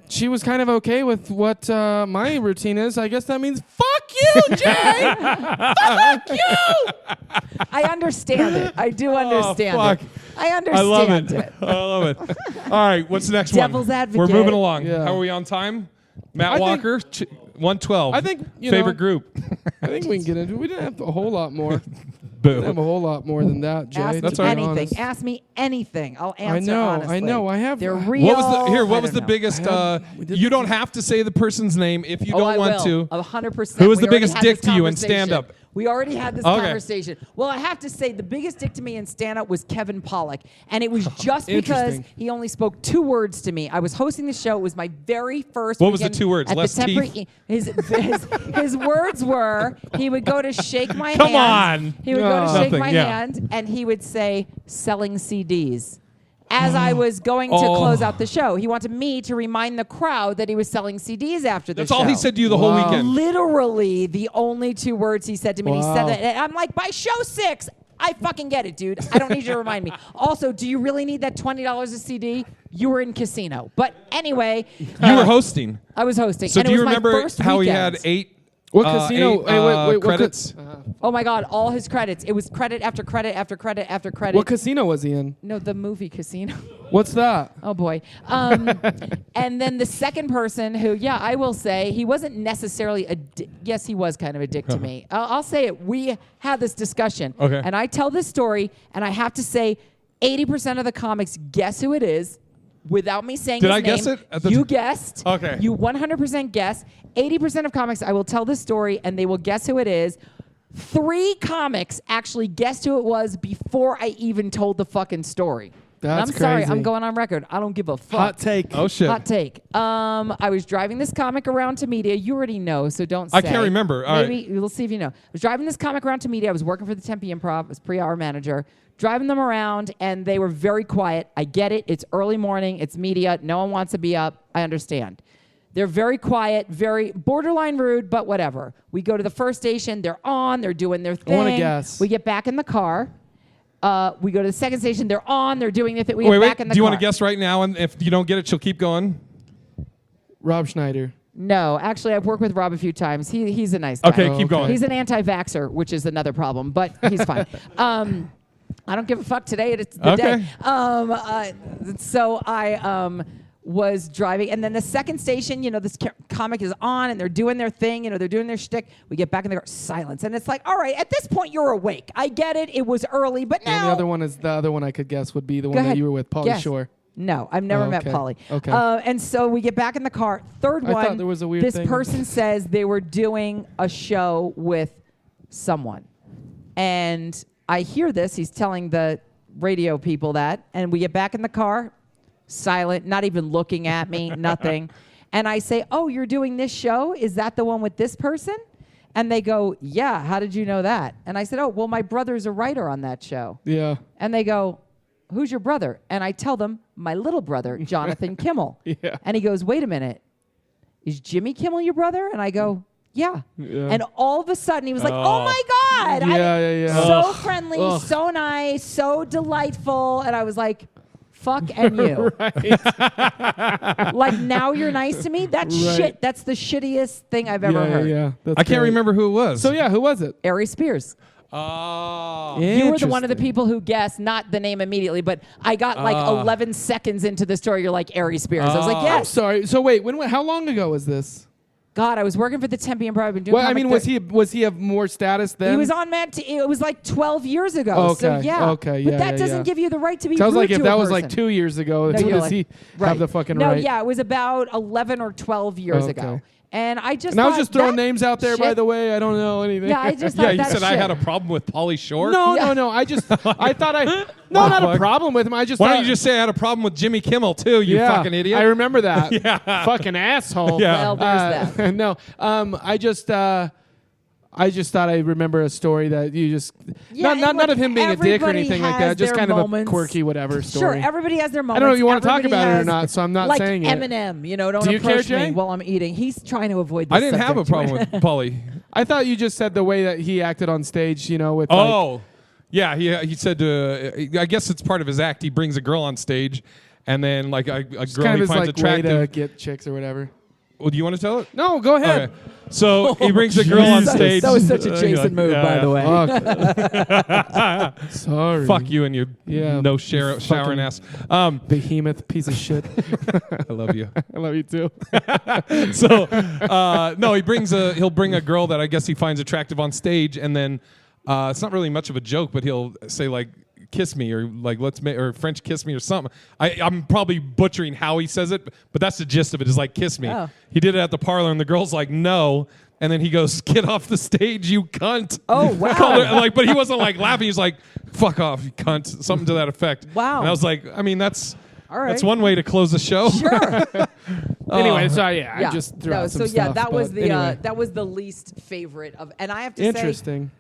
she was kind of okay with what my routine is, I guess that means fuck you, Jay. Fuck you. I understand it. I do understand it. I understand it. I love it. All right, what's the next Devil's one? advocate. We're moving along. Yeah. How are we on time? Matt Walker, 112. I think favorite group. I think we can get into. We didn't have a whole lot more. Boo. We didn't have a whole lot more than that, Jay. Ask That's me all right. anything. Honest. Ask me anything. I'll answer honestly. I know. I have. They're real. What was the biggest? You don't have to say the person's name if you don't want to. 100%. Who was the We already biggest had dick this to you in conversation. stand-up? We already had this Okay. conversation. Well, I have to say the biggest dick to me in stand-up was Kevin Pollak, and it was just because Interesting. he only spoke 2 words to me. I was hosting the show. It was my very first. What was the weekend 2 words? at Less the temporary- teeth? His words were, he would go to shake my Come hand. on. He would go to shake Nothing, my yeah. hand, and he would say, selling CDs. As I was going to close out the show, he wanted me to remind the crowd that he was selling CDs after the That's show. all he said to you the whole Wow. weekend. Literally the only 2 words he said to me. He said Wow. that, and I'm like, by show 6, I fucking get it, dude. I don't need you to remind me. Also, do you really need that $20 a CD? You were in casino. But anyway, You were hosting. I was hosting. So and do it you was my remember first how he weekend. had 8? What casino? 8, Hey, wait, what credits. Oh my God, all his credits. It was credit after credit after credit after credit. What casino was he in? No, the movie Casino. What's that? Oh boy. And then the second person who, I will say, he wasn't necessarily yes, he was kind of a dick to me. I'll say it. We had this discussion. Okay. And I tell this story, and I have to say 80% of the comics guess who it is without me saying Did his I guess name. it? You guessed. Okay. You 100% guess. 80% of comics, I will tell this story, and they will guess who it is. 3 comics actually guessed who it was before I even told the fucking story. That's I'm sorry, crazy. I'm going on record. I don't give a fuck. Hot take. Oh shit. Hot take. I was driving this comic around to media. You already know, so don't say. I can't remember. All Maybe we'll see if you know. I was driving this comic around to media. I was working for the Tempe Improv. I was pre-hour manager. Driving them around, and they were very quiet. I get it. It's early morning. It's media. No one wants to be up. I understand. They're very quiet, very borderline rude, but whatever. We go to the first station. They're on. They're doing their thing. I wanna guess. We get back in the car. We go to the second station. They're on. They're doing their thing. We get back in the car. Do you want to guess right now? And if you don't get it, she'll keep going. Rob Schneider. No, actually, I've worked with Rob a few times. He's a nice guy. Okay, keep going. He's an anti-vaxxer, which is another problem, but he's fine. I don't give a fuck today. It's the day. So I was driving, and then the second station, this comic is on, and they're doing their thing. They're doing their shtick. We get back in the car, silence, and it's like, all right, at this point, you're awake. I get it. It was early, but now And the other one I could guess would be the Go one that ahead. you were with, Pauly Guess. Shore. No, I've never met okay. Polly. Okay. And so we get back in the car. Third I one, thought there was a weird this thing. person says they were doing a show with someone. And I hear this. He's telling the radio people that. And we get back in the car, silent, not even looking at me, nothing. And I say, oh, you're doing this show? Is that the one with this person? And they go, yeah, how did you know that? And I said, oh, well, my brother's a writer on that show. Yeah. And they go, who's your brother? And I tell them, my little brother, Jonathan Kimmel. Yeah. And he goes, wait a minute. Is Jimmy Kimmel your brother? And I go, yeah. And all of a sudden he was like, oh my God. Yeah. So friendly, so nice, so delightful. And I was like, fuck and you. Like, now you're nice to me? That's shit. That's the shittiest thing I've ever heard. Yeah. I can't remember who it was. So yeah, who was it? Ari Spears. Oh. You were one of the people who guessed, not the name immediately, but I got like 11 seconds into the story. You're like, Ari Spears. I was like, I'm yes. sorry. So wait, how long ago was this? God, I was working for the Tempe Improv. I've been doing Well, I comic mean, was he of more status then? He was on Mad It was like 12 years ago. Okay. So yeah. Okay. But Yeah, that yeah, doesn't yeah. give you the right to be Sounds rude like if to that a was like person. 2 years ago, No, does you're he right. have the fucking No, right? yeah, it was about 11 or 12 years ago. And I just And I was thought just throwing that names out there, by shit- the way. I don't know anything. Yeah, I just thought Yeah, you that said I shit- had a problem with Pauly Shore. No. I just, I thought not a problem with him. I just Why thought, don't you just say I had a problem with Jimmy Kimmel too? You yeah, fucking idiot. I remember that. Yeah. Fucking asshole. Yeah. Well, there's that. No, I just thought I remember a story that you just Yeah, not of him being a dick or everybody anything like has that. Just their kind of moments. a quirky whatever Sure, story. everybody has their moments. I don't know if you want to talk Everybody about it or has, not, so I'm not like saying it. Eminem, don't Do you care, approach Jay? me while I'm eating. He's trying to avoid this I didn't have a subject. problem with Pauly. I thought you just said the way that he acted on stage, with Oh, yeah. He said I guess it's part of his act. He brings a girl on stage, and then like a girl kind of he his finds like way attractive. to get chicks or whatever. Well, do you want to tell it? No, go ahead. Okay. So he brings a girl on Jesus. stage. That was such a Jason move, by the way. Fuck. Sorry. Fuck you and your Yeah, no you showering fucking ass. behemoth piece of shit. I love you. I love you too. So no, he'll bring a girl that I guess he finds attractive on stage, and then it's not really much of a joke, but he'll say like kiss me or like or French kiss me or something. I'm probably butchering how he says it, but that's the gist of it, is like kiss me. Oh. He did it at the parlor and the girl's like no, and then he goes, get off the stage, you cunt. Oh, wow. Called her, but he wasn't like laughing, he's like, fuck off, you cunt, something to that effect. Wow. And I was like, I mean, that's All right. that's one way to close the show. Sure. Anyway, so yeah, I yeah. just threw No, out some so yeah, stuff, that was but the anyway. that was the least favorite of, and I have to say, Interesting.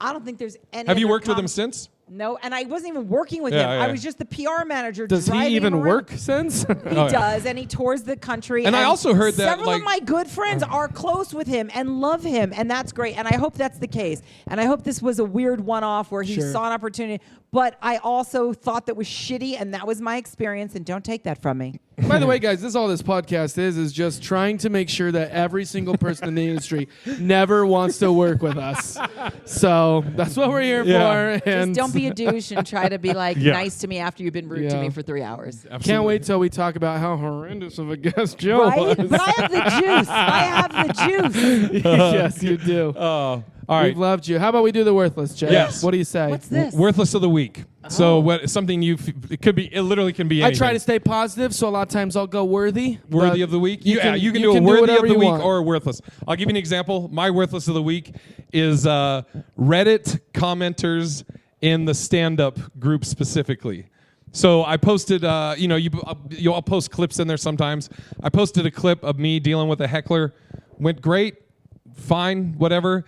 I don't think there's any. Have you other worked with him since? No, and I wasn't even working with Yeah, him. I yeah. was just the PR manager. Does he driving even around. work since? He Oh, yeah. does, and he tours the country. And I also heard that, several like- of my good friends are close with him and love him, and that's great. And I hope that's the case. And I hope this was a weird one-off where he Sure. saw an opportunity. But I also thought that was shitty, and that was my experience. And don't take that from me. By the way, guys, this is all this podcast is just trying to make sure that every single person in the industry never wants to work with us. So that's what we're here Yeah. for. And Just don't be a douche and try to be like Yeah. nice to me after you've been rude to Yeah. me for 3 hours. can't wait till we talk about how horrendous of a guest Joe Right? was. But I have the juice. I have the juice. Yes, you do. Oh, all right. We've loved you. How about we do the worthless, Jay? Yes. What do you say? What's this? Worthless of the week. So what? Something it literally can be I anything. try to stay positive, so a lot of times I'll go worthy. Worthy but of the week. you Yeah, can- you can you do can a do worthy of whatever the you week want. or a worthless. I'll give you an example. My worthless of the week is Reddit commenters in the stand-up group specifically. So I posted, I'll post clips in there sometimes. I posted a clip of me dealing with a heckler. Went great, fine, whatever.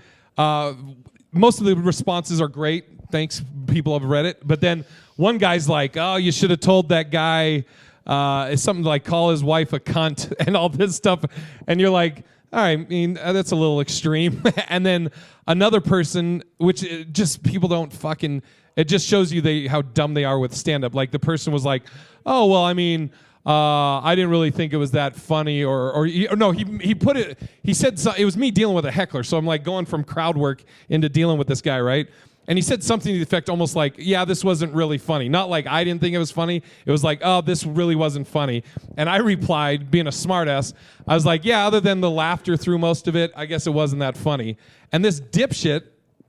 Most of the responses are great. Thanks, people of Reddit. But then one guy's like, oh, you should have told that guy it's something like call his wife a cunt and all this stuff. And you're like, all right, I mean, that's a little extreme. And then another person, which just people don't fucking, it just shows you how dumb they are with stand-up. Like the person was like, oh, well, I mean, I didn't really think it was that funny, or no, he put it. He said it was me dealing with a heckler, so I'm like going from crowd work into dealing with this guy, right? And he said something to the effect, almost like, "Yeah, this wasn't really funny." Not like I didn't think it was funny. It was like, "Oh, this really wasn't funny." And I replied, being a smartass, I was like, "Yeah, other than the laughter through most of it, I guess it wasn't that funny." And this dipshit,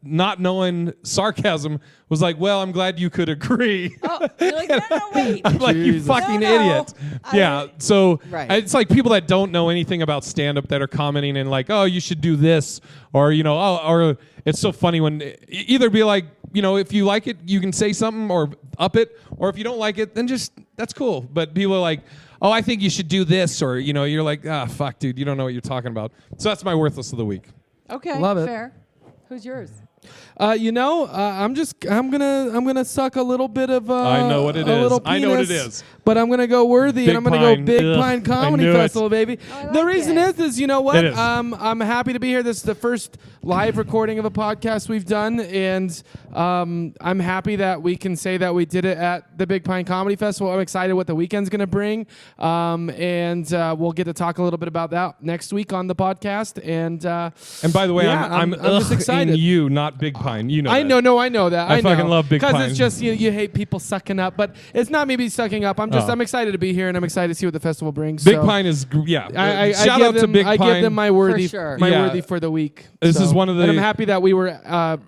not knowing sarcasm, was like, well, I'm glad you could agree. Oh, you're like, no, wait. I'm like, you Jesus. fucking No, no. idiot. Yeah, so Right. it's like people that don't know anything about stand-up that are commenting and like, oh, you should do this, or, or it's so funny when either be like, if you like it, you can say something or up it, or if you don't like it, then just, that's cool. But people are like, oh, I think you should do this, or, you're like, fuck, dude, you don't know what you're talking about. So that's my worthless of the week. Okay, Love it. fair. Who's yours? I'm gonna suck a little bit of I know what it a is. little I know what it penis, is. But I'm gonna go worthy, Big and I'm gonna go Pine. Big Ugh, Pine Comedy I knew it. Festival, baby. I The like reason it. is you know what? It is. I'm happy to be here. This is the first live recording of a podcast we've done, and I'm happy that we can say that we did it at the Big Pine Comedy Festival. I'm excited what the weekend's gonna bring, and we'll get to talk a little bit about that next week on the podcast. And And by the way, yeah, I'm just excited. you, not Big Pine. You know I that. know, no, I know that. I know. fucking love Big Because Pine. it's just you hate people sucking up, but it's not maybe sucking up. I'm excited to be here, and I'm excited to see what the festival brings. Big so Pine is, yeah. I Shout give out to them, Big I Pine. give them my worthy, sure. Yeah. worthy for the week. This So- is one of the- and I'm happy that we were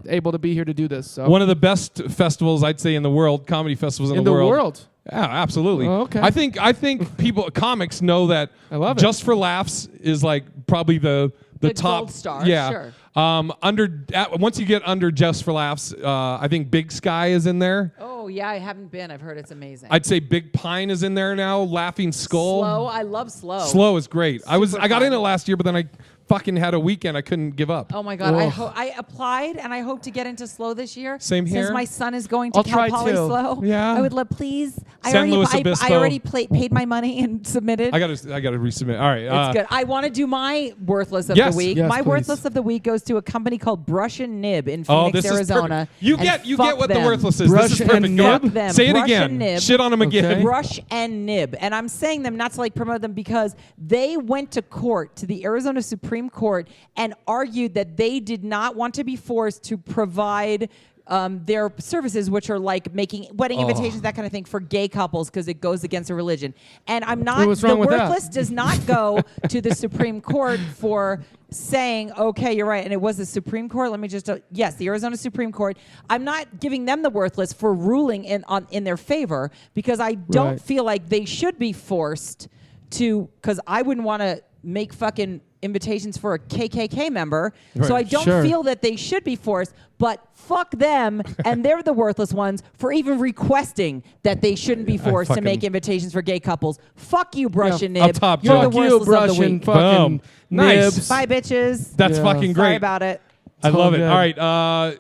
able to be here to do this. So One of the best festivals, I'd say, in the world, comedy festivals in in the the world. world. Yeah, absolutely. Oh, okay. I think people comics know that I love it. Just for Laughs is like probably the The top gold star, Yeah. sure. Once you get under Just for Laughs, I think Big Sky is in there. Oh yeah, I haven't been. I've heard it's amazing. I'd say Big Pine is in there now. Laughing Skull. Slow. I love Slow. Slow is great. I got fun. in it last year, but then I fucking had a weekend I couldn't give up. Oh my God! Ugh. I applied and I hope to get into Slow this year. Same here. Since my son is going to I'll Cal try Poly too. Slow, Yeah. I would love please. San Luis Obispo. I already paid my money and submitted. I gotta resubmit. All right. It's good. I want to do my worthless of Yes. the week. Yes, My please. worthless of the week goes to a company called Brush and Nib in Oh, Phoenix, this Arizona. is perfect. You And get fuck what them. the worthless is. Brush this is and perfect. Go Nib? on. Them. Say it Brush again. and Nib. Shit on them again. Okay. Brush and Nib. And I'm saying them not to like promote them because they went to court, to the Arizona Supreme Court, and argued that they did not want to be forced to provide their services, which are like making wedding invitations, that kind of thing, for gay couples because it goes against their religion. And I'm not, What's the wrong with that? worthless does not go to the Supreme Court for saying, okay, you're right. And it was the Supreme Court. Let me just, yes, the Arizona Supreme Court. I'm not giving them the worthless for ruling in their favor because I don't Right. feel like they should be forced to, because I wouldn't want to make fucking invitations for a KKK member. So I don't Sure. feel that they should be forced, but fuck them, and they're the worthless ones for even requesting that they shouldn't be forced to fucking- make invitations for gay couples. Fuck you, Brush Yeah, and Nib. up top, You're Joe. the Fuck you, worthless of Brush the and week. fucking Boom. Nice. nibs. Bye, bitches. That's Yeah. fucking Sorry great. about it. I It's all love it. good. All right.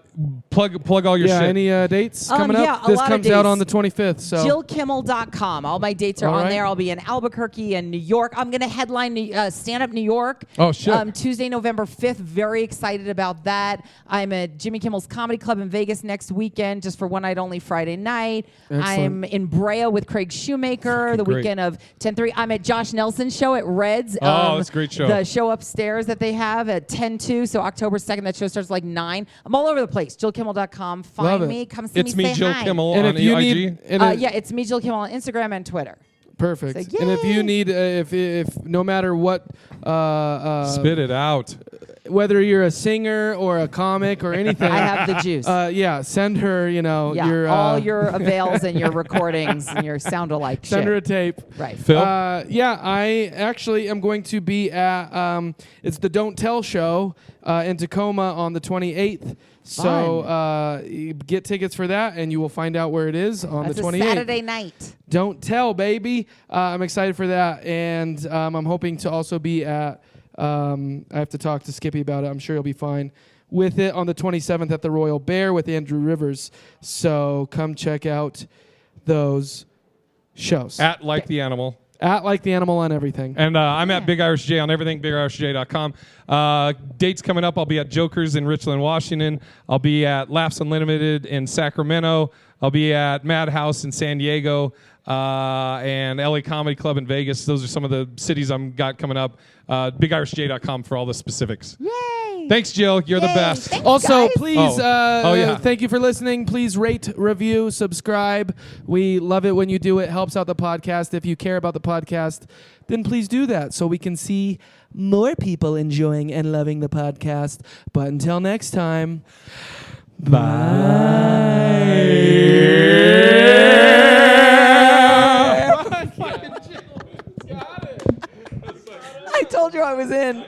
Plug all your Yeah, shit. any dates coming yeah, up? a This lot of comes out dates. on the 25th. So JillKimmel.com. All my dates are All on right. there. I'll be in Albuquerque and New York. I'm going to headline Stand Up New York. Oh, shit. Tuesday, November 5th. Very excited about that. I'm at Jimmy Kimmel's Comedy Club in Vegas next weekend, just for one night only Friday night. Excellent. I'm in Brea with Craig Shoemaker the great. weekend of 10/3. I'm at Josh Nelson's show at Reds. Oh, that's a great show. The show upstairs that they have at 10/2. So October 2nd, that show starts like 9. I'm all over the place. JillKimmel.com. Love Find it. me. Come see It's me. me, Say Jill hi. Kimmel and on if you IG. need, and if- Yeah, it's me, Jill Kimmel, on Instagram and Twitter. perfect. So, And if you yay. need, if no matter what, Spit it out. whether you're a singer or a comic or anything, I have the juice. yeah, send her. You know, yeah, your all your avails and your recordings and your sound-alike send shit. her a tape. Right. Phil? Yeah, I actually am going to be at it's the Don't Tell show in Tacoma on the 28th. So get tickets for that, and you will find out where it is on That's the a 28th. Saturday night. Don't tell, baby. I'm excited for that, and I'm hoping to also be at. I have to talk to Skippy about it. I'm sure he'll be fine with it on the 27th at the Royal Bear with Andrew Rivers. So come check out those shows At Like the Animal. at Like the Animal on everything. And I'm at Big Irish J on everything, bigirishj.com. Dates coming up. I'll be at Jokers in Richland, Washington. I'll be at Laughs Unlimited in Sacramento. I'll be at Madhouse in San Diego and LA Comedy Club in Vegas. Those are some of the cities I'm got coming up. BigIrishJ.com for all the specifics. Yay! Thanks, Jill. You're the Yay. best. Thanks, Also, guys. please, yeah. thank you for listening. Please rate, review, subscribe. We love it when you do it. Helps out the podcast. If you care about the podcast, then please do that so we can see more people enjoying and loving the podcast. But until next time, I told you I was in.